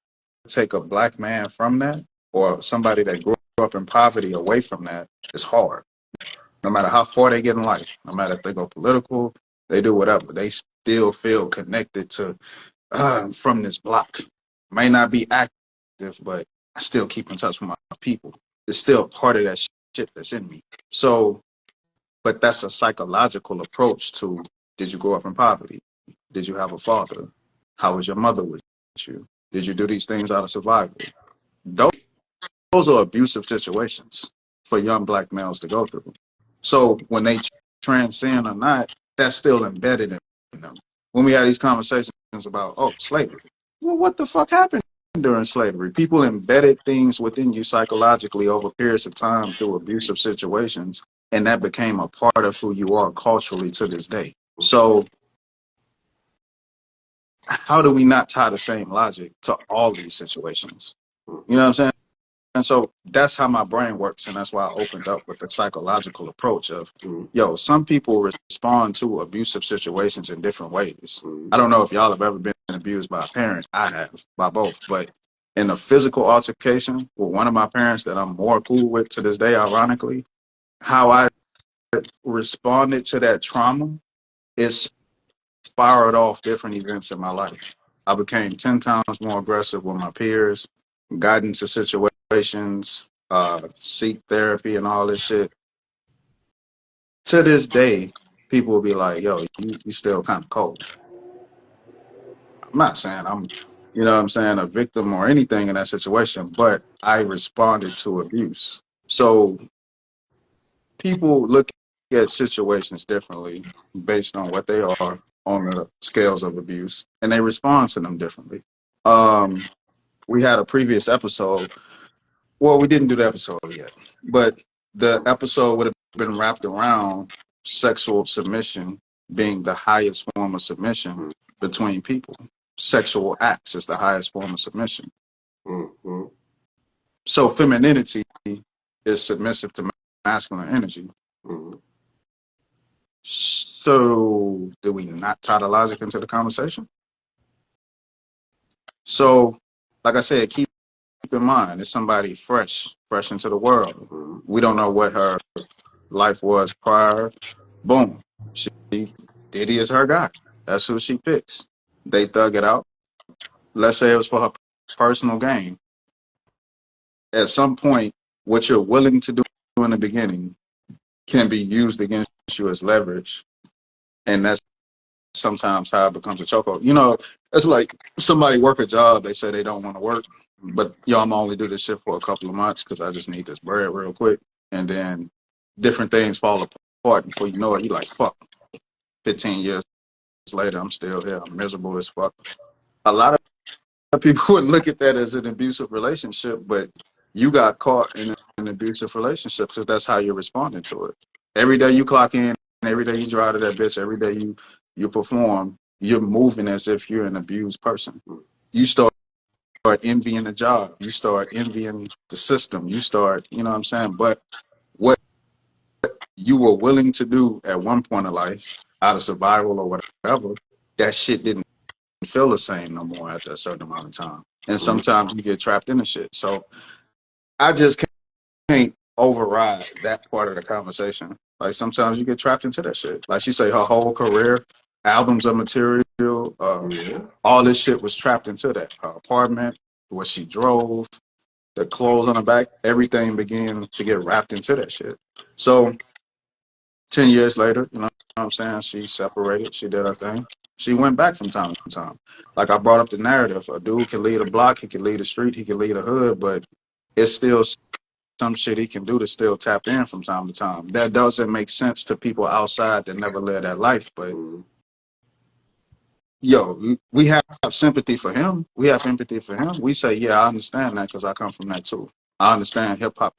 take a black man from that or somebody that grew up in poverty away from that is hard. No matter how far they get in life, no matter if they go political, they do whatever, they still feel connected to, I'm from this block. May not be active, but I still keep in touch with my people. It's still part of that shit that's in me. So, but that's a psychological approach to, did you grow up in poverty? Did you have a father? How was your mother with you? Did you do these things out of survival? Those are abusive situations for young black males to go through. So when they transcend or not, that's still embedded in them. When we have these conversations about, oh, slavery. Well, what the fuck happened during slavery? People embedded things within you psychologically over periods of time through abusive situations, and that became a part of who you are culturally to this day. So how do we not tie the same logic to all these situations? You know what I'm saying? And so that's how my brain works, and that's why I opened up with the psychological approach of, yo, some people respond to abusive situations in different ways. I don't know if y'all have ever been abused by a parent. I have, by both. But in a physical altercation with one of my parents that I'm more cool with to this day, ironically, how I responded to that trauma is spiraled off different events in my life. I became 10 times more aggressive with my peers, got into situations, seek therapy and all this shit. To this day, people will be like, yo, you still kind of cold. I'm not saying I'm, you know what I'm saying, a victim or anything in that situation, but I responded to abuse. So people look at situations differently based on what they are on the scales of abuse, and they respond to them differently. We had a previous episode. Well, we didn't do the episode yet, but the episode would have been wrapped around sexual submission being the highest form of submission between people. Sexual acts is the highest form of submission. Mm-hmm. So femininity is submissive to masculine energy. Mm-hmm. So do we not tie the logic into the conversation? So, like I said, keep in mind, it's somebody fresh into the world. We don't know what her life was prior. Boom. Diddy is her guy. That's who she picks. They thug it out. Let's say it was for her personal gain. At some point, what you're willing to do in the beginning can be used against you as leverage. And that's sometimes how it becomes a chokehold. You know, it's like somebody work a job, they say they don't want to work, but yo, I'm only do this shit for a couple of months because I just need this bread real quick. And then different things fall apart before you know it. You like, fuck, 15 years later, I'm still here. I'm miserable as fuck. A lot of people would look at that as an abusive relationship, but you got caught in an abusive relationship because that's how you're responding to it. Every day you clock in, every day you drive to that bitch, every day you perform, you're moving as if you're an abused person. You start envying the job. You start envying the system. You start, you know what I'm saying? But what you were willing to do at one point of life out of survival or whatever, that shit didn't feel the same no more after a certain amount of time. And sometimes you get trapped in the shit. So I just can't override that part of the conversation. Like sometimes you get trapped into that shit. Like she say, her whole career, albums of material, all this shit was trapped into that. Her apartment, what she drove, the clothes on her back, everything began to get wrapped into that shit. So 10 years later, you know what I'm saying? She separated, she did her thing. She went back from time to time. Like I brought up the narrative, a dude can lead a block, he can lead a street, he can lead a hood, but it's still some shit he can do to still tap in from time to time. That doesn't make sense to people outside that never lived that life, but yo, we have sympathy for him. We have empathy for him. We say, yeah, I understand that because I come from that too. I understand hip hop.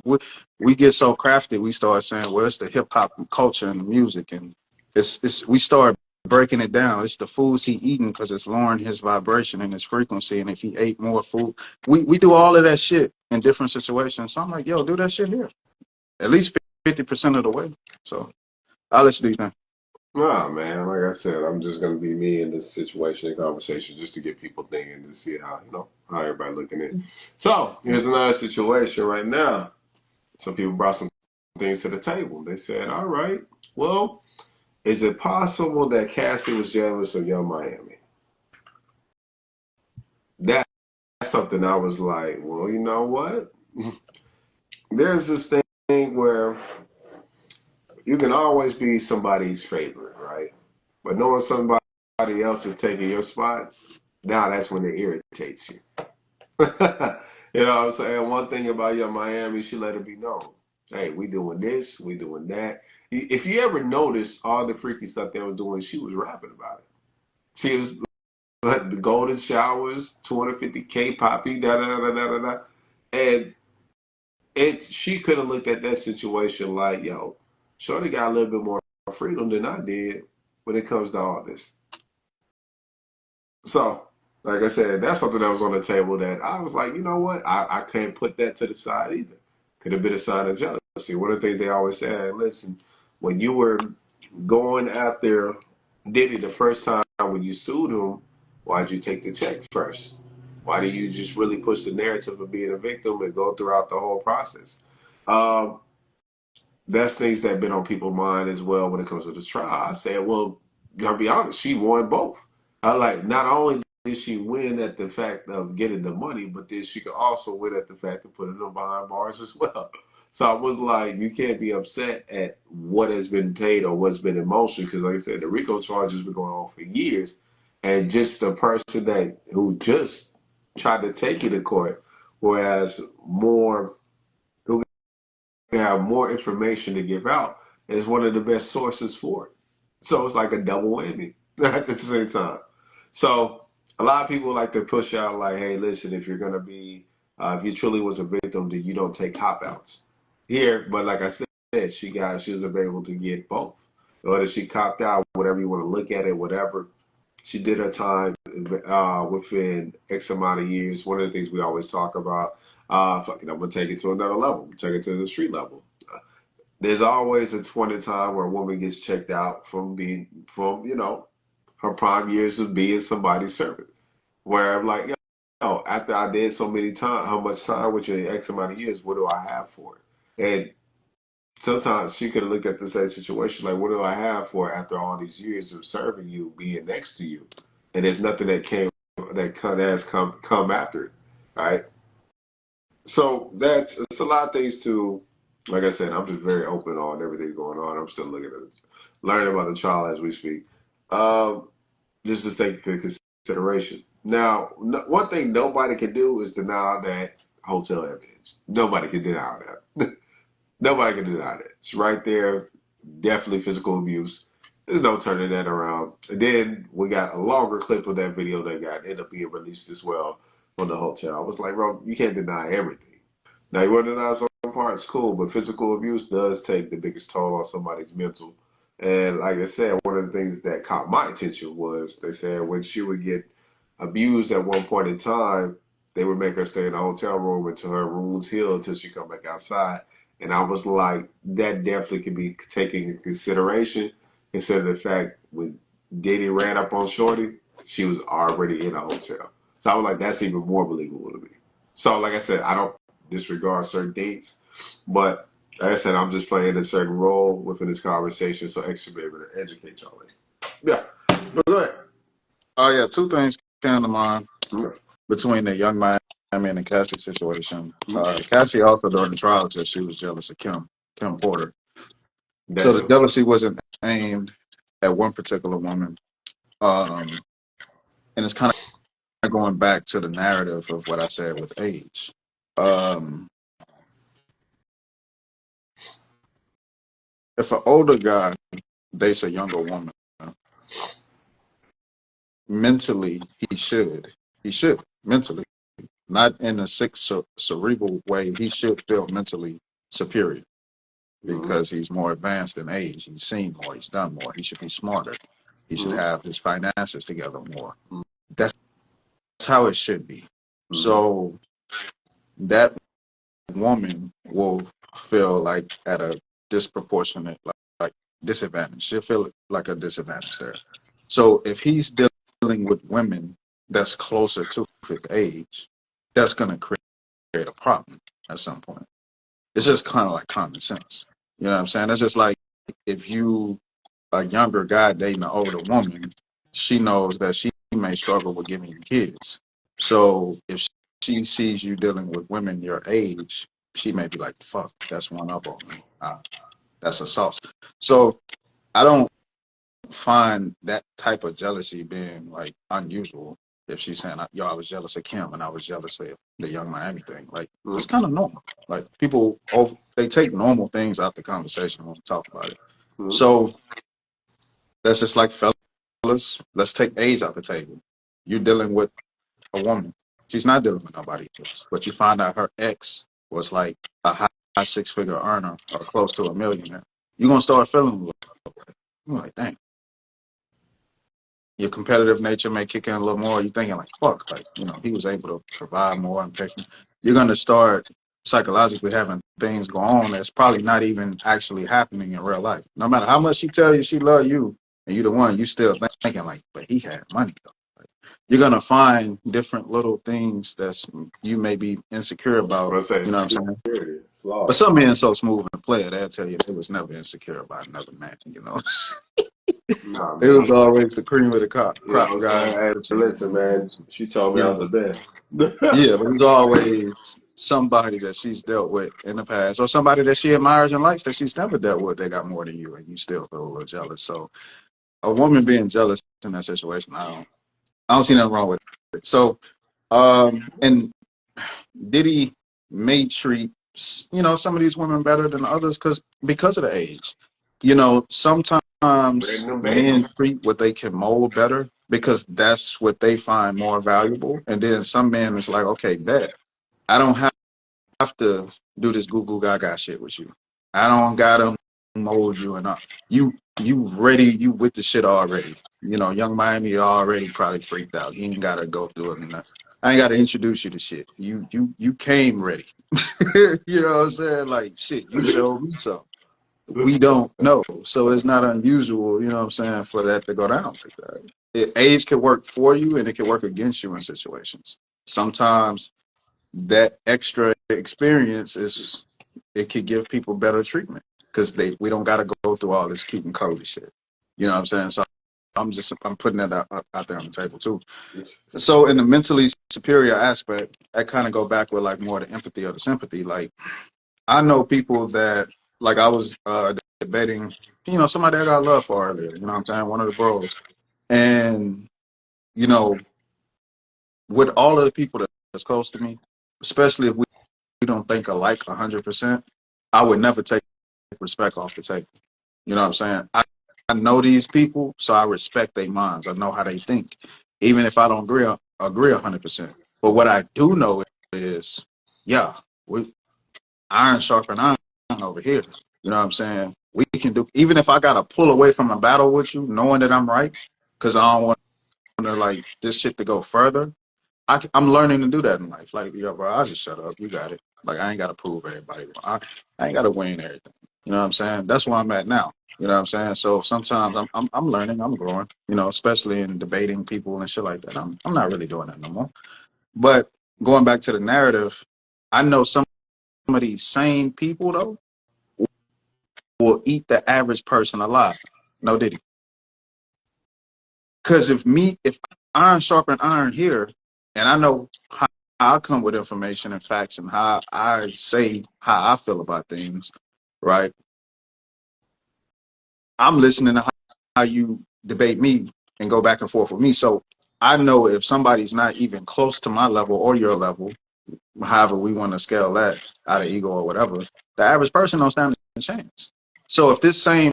We get so crafty. We start saying, "Well, it's the hip hop culture and the music," and it's we start breaking it down. It's the foods he eating because it's lowering his vibration and his frequency. And if he ate more food, we do all of that shit in different situations. So I'm like, yo, do that shit here. At least 50% of the way. So I'll let you do your thing. Nah, man, like I said, I'm just gonna be me in this situation and conversation just to get people thinking to see how, how everybody looking at it. So here's another situation right now. Some people brought some things to the table. They said, all right, well, is it possible that Cassie was jealous of Young Miami? That's something I was like, well, you know what? There's this thing where you can always be somebody's favorite, right? But knowing somebody else is taking your spot, now that's when it irritates you. You know what I'm saying? One thing about Young Miami, she let it be known. Hey, we doing this, we doing that. If you ever noticed all the freaky stuff they were doing, she was rapping about it. She was like the golden showers, 250K poppy, da da da da da da. And she could have looked at that situation like, yo, Shorty got a little bit more freedom than I did when it comes to all this. So, like I said, that's something that was on the table that I was like, you know what? I can't put that to the side either. Could have been a sign of jealousy. One of the things they always say, hey, listen, when you were going after Diddy the first time when you sued him, why'd you take the check first? Why did you just really push the narrative of being a victim and go throughout the whole process? Um, that's things that have been on people's mind as well when it comes to this trial. I said, well, I'll be honest, she won both. I like not only did she win at the fact of getting the money, but then she could also win at the fact of putting them behind bars as well. So I was like, you can't be upset at what has been paid or what's been in motion because, like I said, the RICO charge has been going on for years, and just the person that who just tried to take you to court, whereas more who have more information to give out is one of the best sources for it. So it's like a double whammy at the same time. So a lot of people like to push out like, hey, listen, if you're gonna be, if you truly was a victim, then you don't take cop outs here. But like I said, she was able to get both. Whether she copped out, whatever you want to look at it, whatever. She did her time within X amount of years. One of the things we always talk about, fucking, I'm gonna take it to another level. Take it to the street level. There's always a point in time where a woman gets checked out from being from her prime years of being somebody's servant. Where I'm like, yo, after I did so many times, how much time with you in X amount of years, what do I have for it? And sometimes she could look at the same situation like, what do I have for it after all these years of serving you, being next to you, and there's nothing that has come after it, right? So it's a lot of things to, like I said, I'm just very open on everything going on. I'm still looking at it, learning about the trial as we speak. Um, just to take into consideration. Now, one thing nobody can do is deny that hotel evidence. Nobody can deny that. Nobody can deny that. It's right there. Definitely physical abuse. There's no turning that around. And then we got a longer clip of that video that ended up being released as well from the hotel. I was like, bro, you can't deny everything. Now, you want to deny some parts, cool, but physical abuse does take the biggest toll on somebody's mental. And like I said, one of the things that caught my attention was they said when she would get abused at one point in time, they would make her stay in a hotel room until her wounds heal until she come back outside. And I was like, that definitely can be taken into consideration, considering the fact when Diddy ran up on Shorty, she was already in a hotel. So I was like, that's even more believable to me. So like I said, I don't disregard certain dates, but like I said, I'm just playing a certain role within this conversation so X should be able to educate y'all. Yeah, but go ahead. Oh yeah, two things came to mind Mm, between the young Miami and the Cassie situation. mm, Cassie also during the trial said she was jealous of Kim Porter. So that the too. jealousy wasn't aimed at one particular woman. Um, and it's kind of going back to the narrative of what I said with age. Um, if an older guy dates a younger woman, mentally he should mentally. not in a sick cerebral way. He should feel mentally superior Mm-hmm. because he's more advanced in age. He's seen more. He's done more. He should be smarter. He should Mm-hmm. have his finances together more. That's how it should be. Mm-hmm. So that woman will feel like at a disproportionate, like disadvantage. She'll feel like a disadvantage there. So if he's dealing with women that's closer to his age, that's going to create a problem at some point. It's just kind of like common sense. You know what I'm saying? It's just like if you a younger guy dating an older woman, she knows that she may struggle with giving you kids. So if she sees you dealing with women your age, she may be like, "Fuck, that's one up on me. That's assault." So I don't find that type of jealousy being like unusual. If she's saying, "Yo, I was jealous of Kim and I was jealous of the Young Miami thing," like it's kind of normal. Like people, they take normal things out the conversation when we talk about it. Mm-hmm. So that's just like fellas. Let's take age off the table. You're dealing with a woman. She's not dealing with nobody else. But you find out her ex was like a high six-figure earner or close to a millionaire. You're gonna start feeling a little bit. You're like, dang. Your competitive nature may kick in a little more. You're thinking like, fuck, like, he was able to provide more and pay. You're gonna start psychologically having things go on that's probably not even actually happening in real life. No matter how much she tell you she love you and you the one, you still thinking like, but he had money though. Like, you're gonna find different little things that's you may be insecure about. Let's say You know what I'm saying? security, But flaws. some men so smooth and player, they'll tell you they was never insecure about another man. Nah, It was man. always the cream of the You know crop what I'm guy. saying? Hey, listen, man. She told me I was Yeah, the best. yeah, but there's always somebody that she's dealt with in the past, or somebody that she admires and likes that she's never dealt with. They got more than you, and you still feel a little jealous. So, a woman being jealous in that situation, I don't see nothing wrong with it. So, and Diddy may treat some of these women better than others because of the age. Bring Sometimes them men babies. treat what they can mold better because that's what they find more valuable. And then some men is like, okay, bet I don't have to do this goo goo gaga shit with you. I don't gotta mold you enough. You ready? You with the shit already? Young Miami already probably freaked out. He ain't gotta go through it. I ain't gotta introduce you to shit. You came ready. You know what I'm saying? Like shit. You showed me something. We don't know, so it's not unusual. You know what I'm saying for that to go down like that. Age can work for you and it can work against you in situations. Sometimes that extra experience it could give people better treatment because we don't got to go through all this cute and cozy shit. You know what I'm saying? So I'm putting that out there on the table too. So in the mentally superior aspect, I kind of go back with like more the empathy or the sympathy. Like I know people that like I was debating, somebody I got love for earlier. You know what I'm saying? One of the bros, and you know, with all of the people that's close to me, especially if we don't think alike 100%, I would never take respect off the table. You know what I'm saying? I know these people, so I respect their minds. I know how they think, even if I don't agree 100%. But what I do know is, yeah, we iron sharpen iron over here. You know what I'm saying? We can do even if I gotta pull away from a battle with you, knowing that I'm right, because I don't want to like this shit to go further. I'm learning to do that in life. Like, yo, bro, I'll just shut up. You got it. Like, I ain't got to prove everybody. I ain't got to win everything. You know what I'm saying? That's where I'm at now. You know what I'm saying? So sometimes I'm learning, I'm growing. Especially in debating people and shit like that. I'm not really doing that no more. But going back to the narrative, I know some of these same people though will eat the average person alive. No diddy. Because if iron sharpen iron here, and I know how I come with information and facts and how I say how I feel about things, right? I'm listening to how you debate me and go back and forth with me. So I know if somebody's not even close to my level or your level, however we want to scale that out of ego or whatever, the average person don't stand a chance. So if this same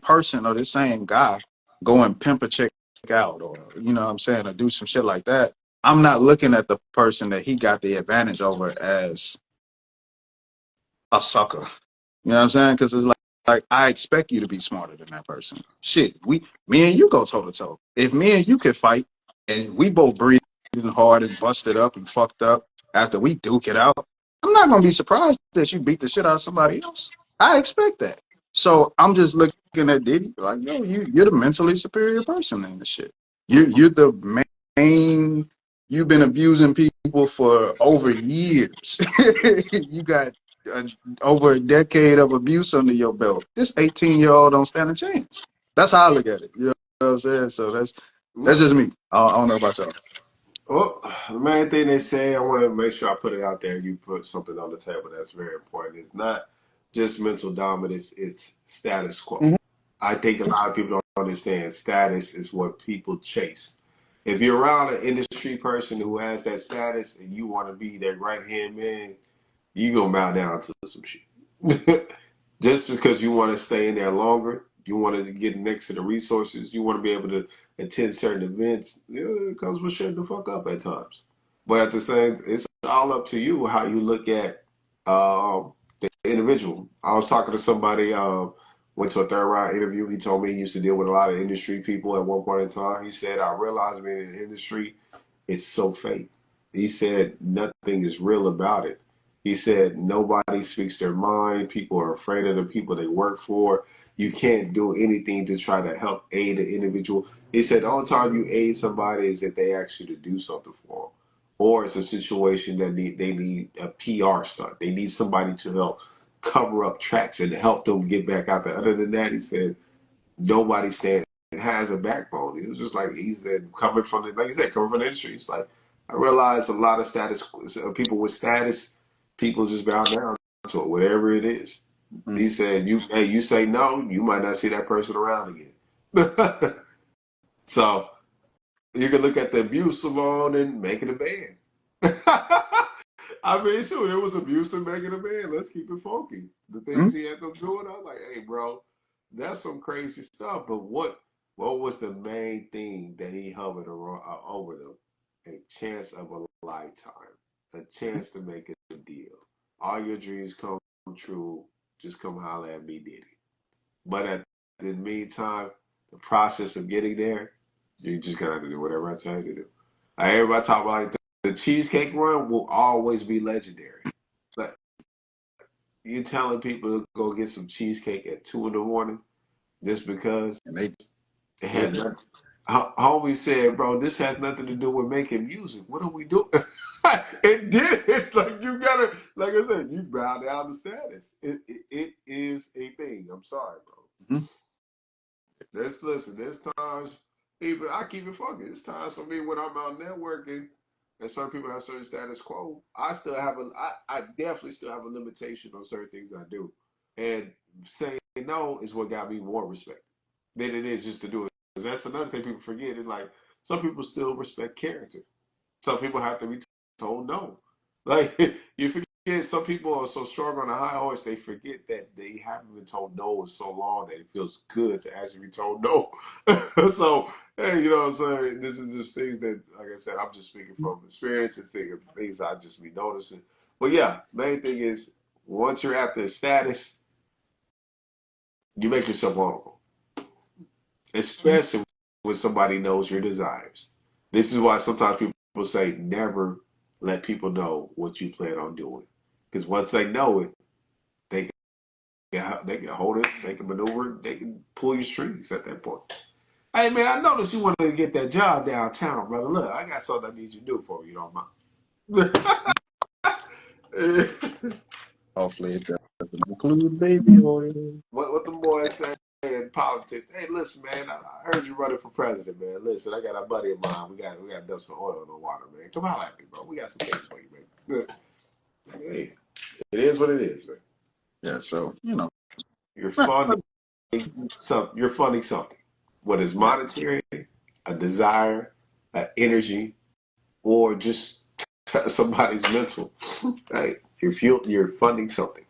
person or this same guy go and pimp a chick out or, you know what I'm saying, or do some shit like that, I'm not looking at the person that he got the advantage over as a sucker. You know what I'm saying? Because it's like I expect you to be smarter than that person. Shit, me and you go toe to toe. If me and you could fight, and we both breathing hard and busted up and fucked up after we duke it out, I'm not gonna be surprised that you beat the shit out of somebody else. I expect that. So I'm just looking at Diddy like, yo, you're the mentally superior person in this shit. You're the main. You've been abusing people for over years. You got uh, over a decade of abuse under your belt. This 18-year-old don't stand a chance. That's how I look at it. You know what I'm saying? So that's just me. I don't know about y'all. Well, the main thing they say, I want to make sure I put it out there. You put something on the table that's very important. It's not just mental dominance; it's status quo. Mm-hmm. I think a lot of people don't understand status is what people chase. If you're around an industry person who has that status and you want to be their right hand man, you gonna bow down to some shit. Just because you want to stay in there longer, you want to get next to the resources, you want to be able to attend certain events. Yeah, it comes with shutting the fuck up at times. But at the same, it's all up to you how you look at the individual. I was talking to somebody, went to a third round interview. He told me he used to deal with a lot of industry people at one point in time. He said, I realized being in the industry, it's so fake. He said nothing is real about it. He said nobody speaks their mind. People are afraid of the people they work for. You can't do anything to try to help aid an individual. He said the only time you aid somebody is if they ask you to do something for them, or it's a situation that they need a PR stunt. They need somebody to help cover up tracks and help them get back out there. Other than that, he said nobody stands has a backbone. It was just like he said, coming from the like you said, coming from the industry. It's like I realized a lot of status people with status, people just bow down to it, whatever it is. Mm-hmm. He said, you say no, you might not see that person around again. So you can look at the abuse alone and make it a band. I mean, sure, there was abuse in making a band. Let's keep it funky. The things he had them doing, I was like, hey, bro, that's some crazy stuff. But what was the main thing that he hovered over them? A chance of a lifetime, a chance to make a deal. All your dreams come true. Just come holler at me, Diddy. But in the meantime, the process of getting there, you just gotta have to do whatever I tell you to do. Like everybody talk about like the cheesecake run will always be legendary. But you telling people to go get some cheesecake at 2 in the morning just because And they it did had that. nothing. Homie said, bro, this has nothing to do with making music. What are we doing? It did. Like you gotta, like I said, you bow down to status. It is a thing. I'm sorry, bro. Mm-hmm. There's times even I keep it funky. There's times for me when I'm out networking and certain people have certain status quo. I definitely still have a limitation on certain things I do. And saying no is what got me more respect than it is just to do it. 'Cause that's another thing people forget. Is like some people still respect character. Some people have to be told no. Like you forget, some people are so strong on a high horse they forget that they haven't been told no in so long that it feels good to actually be told no. So hey, you know what I'm saying? This is just things that, like I said, I'm just speaking from experience and seeing things I just be noticing. But yeah, main thing is once you're at the status, you make yourself vulnerable, especially when somebody knows your desires. This is why sometimes people say never let people know what you plan on doing. Because once they know it, they they can hold it, they can maneuver, they can pull your strings at that point. Hey man, I noticed you wanted to get that job downtown, brother. Look, I got something I need you to do for you, don't mind. Hopefully it doesn't include baby oil. What the boys say in politics? Hey, listen, man, I heard you running for president, man. Listen, I got a buddy of mine. We got to dump some oil in the water, man. Come on at me, bro. We got some things for you, man. Good. Hey, it is what it is, man. Yeah, so You're funding you're funding something. What is yeah. monetary, a desire, an energy, or just somebody's mental. Hey, you're funding something.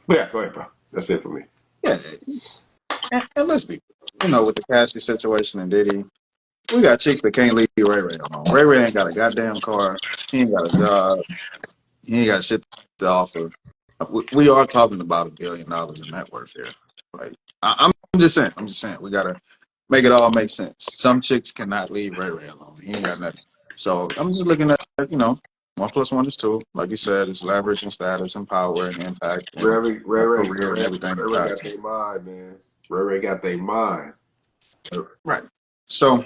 But yeah, go ahead, bro. That's it for me. Yeah, and let's be, with the Cassie situation and Diddy. We got chicks that can't leave Ray Ray alone. Ray Ray ain't got a goddamn car. He ain't got a job. He ain't got shit to offer. We are talking about $1 billion in net worth here. Like I'm just saying. I'm just saying. We gotta make it all make sense. Some chicks cannot leave Ray Ray alone. He ain't got nothing. So I'm just looking at 1+1 is 2. Like you said, it's leverage and status and power and impact and career and everything Ray that's Ray tied got to it. their mind, man. Ray Ray got their mind. Right. So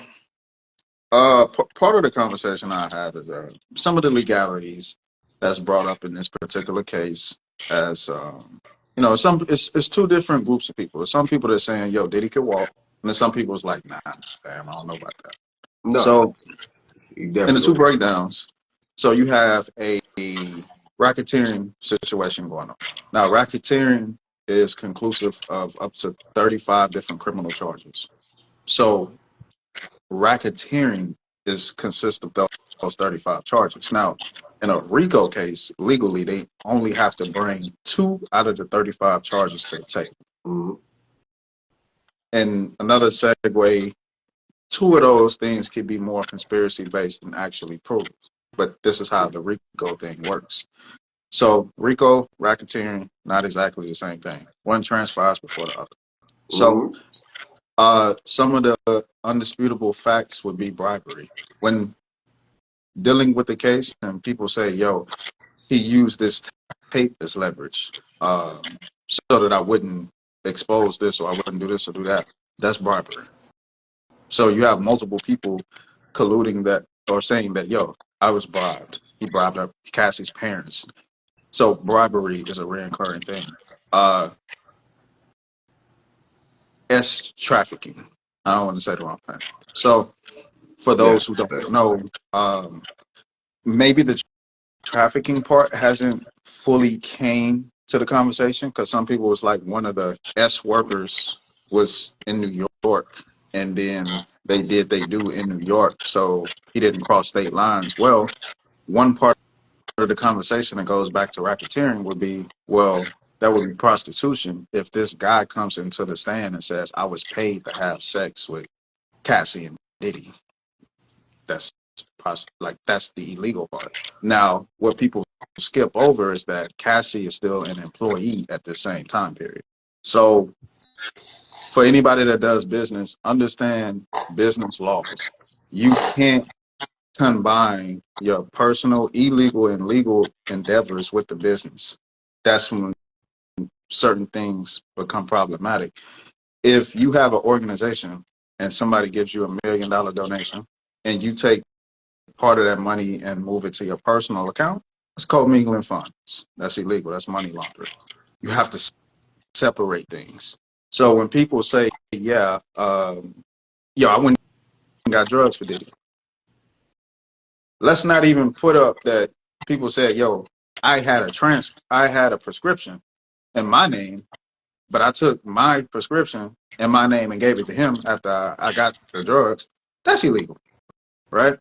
part of the conversation I have is some of the legalities that's brought up in this particular case. As some it's two different groups of people. There's some people that are saying, "Yo, Diddy could walk," and there's some people's like, "Nah, damn, I don't know about that." No, So, he in the two definitely. breakdowns, so you have a racketeering situation going on. Now, racketeering is conclusive of up to 35 different criminal charges. So racketeering is consists of those 35 charges. Now, in a RICO case, legally, they only have to bring 2 out of the 35 charges to the table. Mm-hmm. And another segue, 2 of those things could be more conspiracy based than actually proved. But this is how the RICO thing works. So RICO, racketeering, not exactly the same thing. One transpires before the other. So Mm-hmm. some of the undisputable facts would be bribery. When dealing with the case and people say, yo, he used this tape as leverage so that I wouldn't expose this or I wouldn't do this or do that. That's bribery. So you have multiple people colluding that or saying that, yo, I was bribed. He bribed up Cassie's parents. So bribery is a recurring thing. Trafficking. I don't want to say the wrong thing. So for Yeah. those who don't know, maybe the trafficking part hasn't fully came to the conversation because some people was like one of the S workers was in New York and then they do in New York, so he didn't cross state lines. Well, one part of the conversation that goes back to racketeering would be, well, that would be prostitution if this guy comes into the stand and says, I was paid to have sex with Cassie and Diddy. That's that's the illegal part. Now, what people skip over is that Cassie is still an employee at the same time period. So, for anybody that does business, understand business laws. You can't combine your personal, illegal, and legal endeavors with the business. That's when certain things become problematic. If you have an organization and somebody gives you $1 million donation and you take part of that money and move it to your personal account, it's called mingling funds. That's illegal. That's money laundering. You have to separate things. So when people say, I went and got drugs for Diddy, let's not even put up that people said, yo, I had a prescription in my name, but I took my prescription in my name and gave it to him after I got the drugs. That's illegal, right?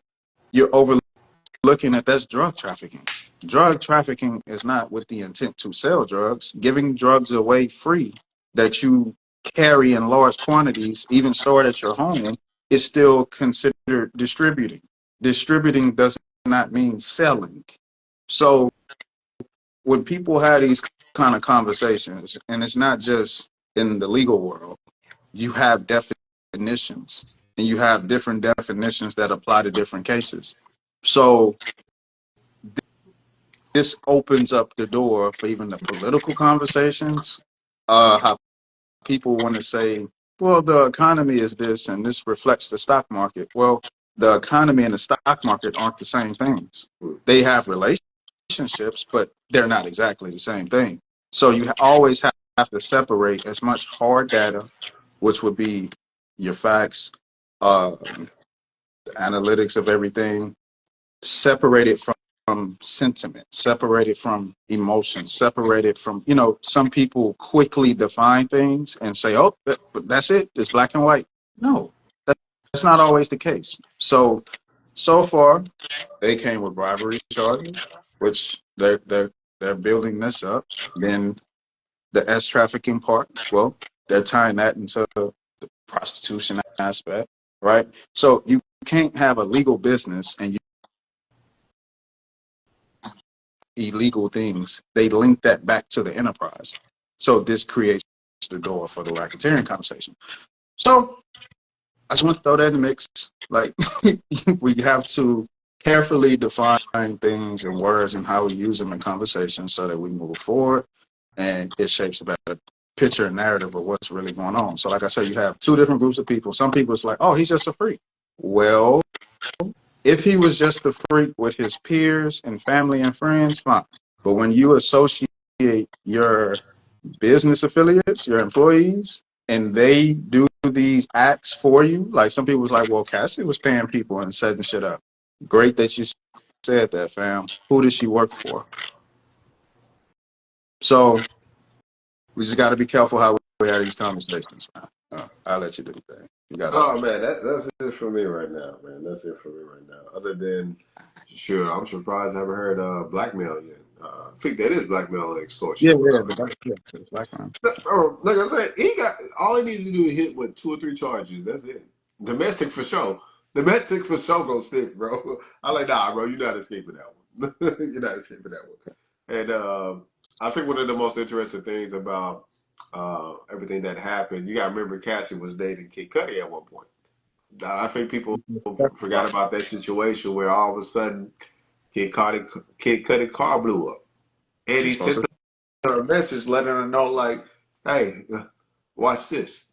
You're overlooking that that's drug trafficking. Drug trafficking is not with the intent to sell drugs. Giving drugs away free that you carry in large quantities, even stored at your home, is still considered distributing. Distributing does not mean selling. So when people have these kind of conversations, and it's not just in the legal world, you have definitions, and you have different definitions that apply to different cases. So this opens up the door for even the political conversations. How people want to say, well, the economy is this and this reflects the stock market. Well, the economy and the stock market aren't the same things. They have relationships, but they're not exactly the same thing. So you always have to separate as much hard data, which would be your facts, analytics of everything, separated from sentiment, separated from emotion, separated from, some people quickly define things and say, oh, that's it, it's black and white. No, that's not always the case. So far, they came with bribery charges, which they're building this up. Then the S trafficking part, well, they're tying that into the prostitution aspect, right? So you can't have a legal business and you illegal things. They link that back to the enterprise. So this creates the door for the racketeering conversation. So I just want to throw that in the mix. Like we have to carefully define things and words and how we use them in conversation so that we move forward and it shapes a better picture and narrative of what's really going on. So like I said, you have two different groups of people. Some people it's like, oh, he's just a freak. Well, if he was just a freak with his peers and family and friends, fine. But when you associate your business affiliates, your employees, and they do these acts for you, like some people was like, well, Cassie was paying people and setting shit up. Great that you said that, fam. Who does she work for? So we just got to be careful how we have these conversations, man. I'll let you do the thing. You got Oh something. man, that's it for me right now, man. That's it for me right now. Other than, sure, I'm surprised I haven't heard blackmail yet. I think that is blackmail and extortion. Yeah, But yeah, but that's yeah, it's background. like I said, he got all he needs to do is hit with 2 or 3 charges. That's it. Domestic for sure. Domestic for sure gonna stick, bro. I like, nah, bro. You're not escaping that one. You're not escaping that one. And I think one of the most interesting things about everything that happened, you got to remember Cassie was dating Kid Cudi at one point. I think people forgot about that situation where all of a sudden Kid Cudi car blew up, and He's he supposed sent to. her a message letting her know like, "Hey, watch this."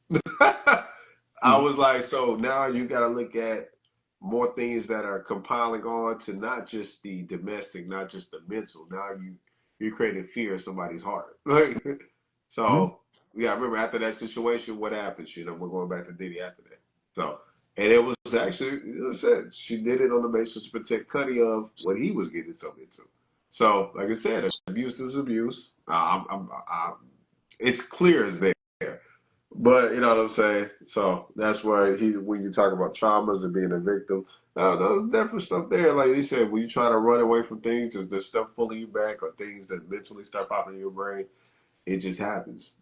I was like, so now you got to look at more things that are compiling on to not just the domestic, not just the mental. Now you're creating fear in somebody's heart. Like, Mhm. so yeah, I remember after that situation, what happened? You know, we're going back to Diddy after that. So, and it was actually, said she did it on the basis to protect Cuddy of what he was getting himself into. So, like I said, abuse is abuse. It's clear as day. But you know what I'm saying? So that's why when you talk about traumas and being a victim, there's different stuff there. Like you said, when you try to run away from things, is there stuff pulling you back or things that mentally start popping in your brain? It just happens.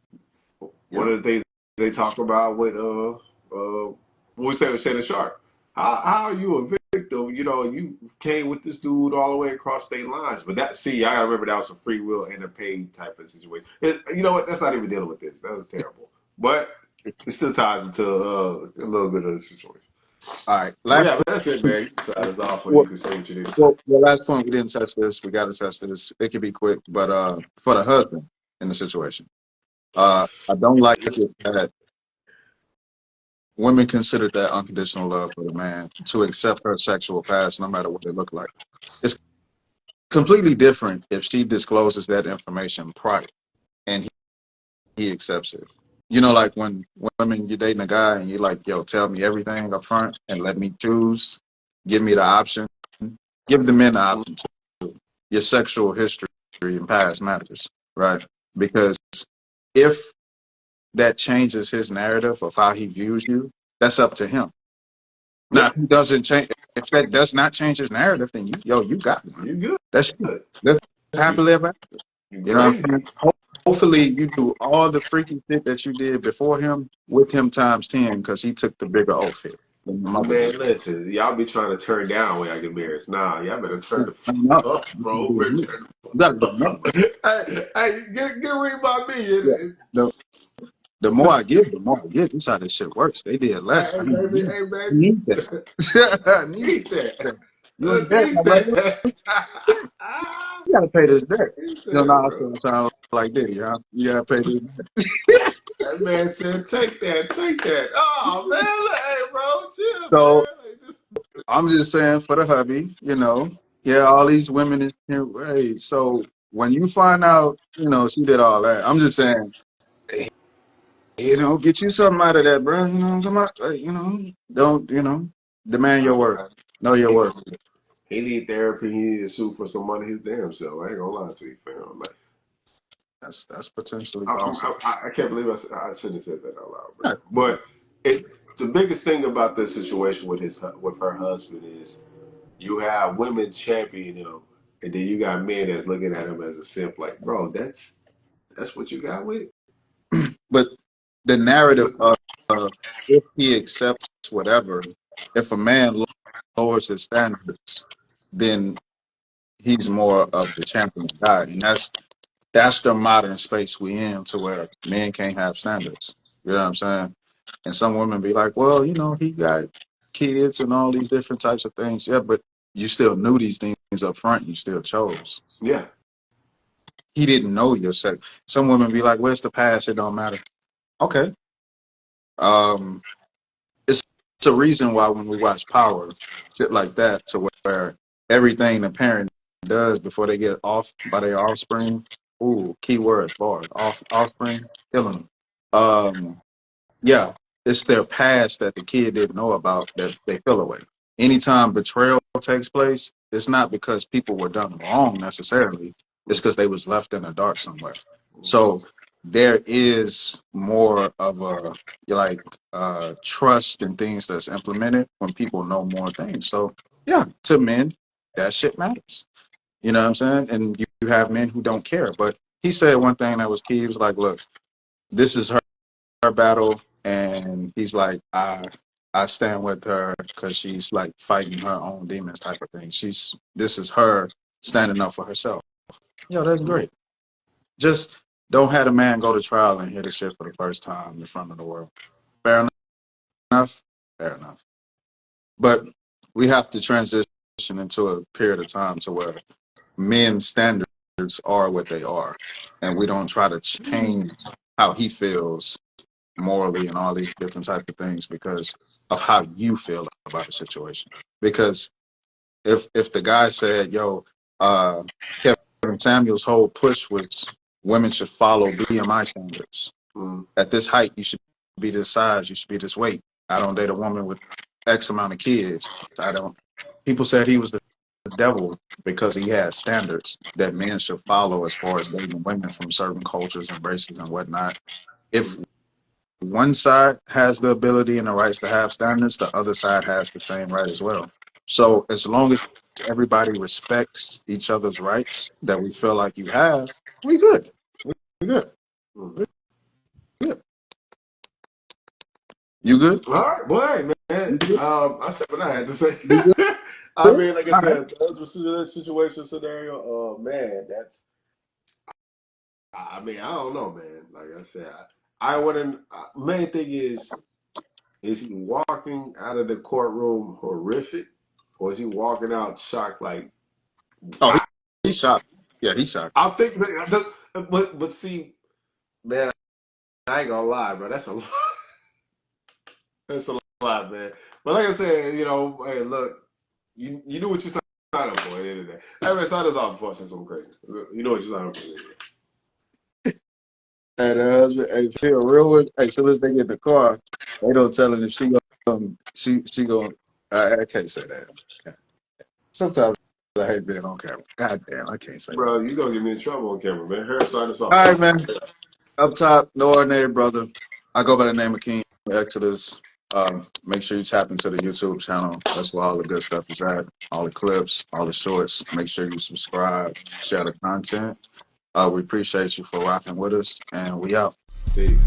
One Yeah. of the things they talk about with what we say with Shannon Sharp. How are you a victim? You know, you came with this dude all the way across state lines. But that, see, I gotta remember that was a free will and a paid type of situation. You know what? That's not even dealing with this. That was terrible. But it still ties into a little bit of the situation. All right. Well, Last yeah, that's it, man. You can sign us off, or well, you can say what you need to say. well, the last point we didn't touch this. We got to touch this. It could be quick, but for the husband in the situation, I don't like it that women consider that unconditional love for the man to accept her sexual past, no matter what it look like. It's completely different if she discloses that information prior and he accepts it. You know, like when women you're dating a guy and you're like, yo, tell me everything up front and let me choose, give me the option, give the men the option to. Your sexual history and past matters, right? Because if that changes his narrative of how he views you, that's up to him. Now, Yeah, if he doesn't change, if that does not change his narrative, then you got one. you That's you. good. Live You happily ever after. you You know what great. I'm saying? Hopefully, you do all the freaky shit that you did before him with him times 10 because he took the bigger outfit than the mother Man, did. listen, y'all be trying to turn down when I get married. Nah, y'all better turn the Turn fuck up. up, You bro. Better turn the got to fuck turn up. up. Hey, get away by me. Yeah. The more I give, the more I get. This is how this shit works. They did less. Hey, I baby, need, hey, I need man. that. I need Eat that. that. You in debt, my Eat brother? that. You gotta pay this debt. Eat You know, that, I bro. still sound like this, huh? You gotta pay this debt. That man said, take that, take that. Oh, man, hey, bro, chill, So man. Like, just, I'm just saying for the hubby, you know, yeah, all these women is here. Hey, so when you find out, you know, she did all that, I'm just saying, hey, you know, get you something out of that, bro. You know, come on, you know, don't, you know, demand your worth, man. know your He, worth. he need therapy. He need to sue for some money his damn self. I ain't gonna lie to you, fam. Like, That's potentially I, possible. I can't believe I shouldn't have said that out loud, man. But it the biggest thing about this situation with with her husband is you have women championing him, and then you got men that's looking at him as a simp. Like, bro, that's what you got with. But the narrative of if he accepts whatever, if a man lowers his standards, then he's more of the champion of God. And that's the modern space we in, to where men can't have standards. You know what I'm saying? And some women be like, well, he got kids and all these different types of things. Yeah, but you still knew these things up front. You still chose. Yeah. He didn't know your sex. Some women be like, where's the past? It don't matter. Okay. Um, it's a reason why when we watch Power, shit like that, to where everything the parent does before they get off by their offspring, ooh, keywords, bars, offspring, killing them. Yeah, it's their past that the kid didn't know about that they feel away. Anytime betrayal takes place, it's not because people were done wrong necessarily. It's because they was left in the dark somewhere. So there is more of a trust and things that's implemented when people know more things. So yeah, to men, that shit matters. You know what I'm saying? And you have men who don't care. But he said one thing that was key. He was like, look, this is her battle, and he's like, I stand with her because she's like fighting her own demons type of thing. This is her standing up for herself. Yo, that's great. Just don't have a man go to trial and hear the shit for the first time in front of the world. Fair enough. Fair enough. But we have to transition into a period of time to where men's standards are what they are, and we don't try to change how he feels morally and all these different types of things because of how you feel about the situation. Because if the guy said, yo, Kevin Samuel's whole push was women should follow BMI standards. At this height, you should be this size, you should be this weight. I don't date a woman with X amount of kids. People said he was the devil because he had standards that men should follow as far as dating women from certain cultures and races and whatnot. If one side has the ability and the rights to have standards, the other side has the same right as well. So as long as everybody respects each other's rights that we feel like you have, we good. We good. We good. You good? All right, boy, man. I said what I had to say. You good? I mean, like I All right. said, that situation scenario, man, that's. I mean, I don't know, man. Like I said, I wouldn't. Main thing is he walking out of the courtroom horrific, or is he walking out shocked? Like, Oh, wow. he's shocked. Yeah, he's shocked. I think, but see, man, I ain't gonna lie, bro. That's a lot. That's a lot, man. But like I said, hey, look, you knew what you signed up for at the end of the day. Hey, man, sign us off before I say something crazy. You know what you signed up for. And her husband, hey, feel real with, hey, soon as they get in the car, they don't tell her if she going. I can't say that. Sometimes I hate being on camera. God damn, I can't say that. Bro, you gonna get me in trouble on camera, man. Harry, sign us All off. right, man. Up top, no ordinary brother. I go by the name of King Exodus. Make sure you tap into the YouTube channel. That's where all the good stuff is at. All the clips, all the shorts. Make sure you subscribe, share the content. We appreciate you for rocking with us, and we out. Peace.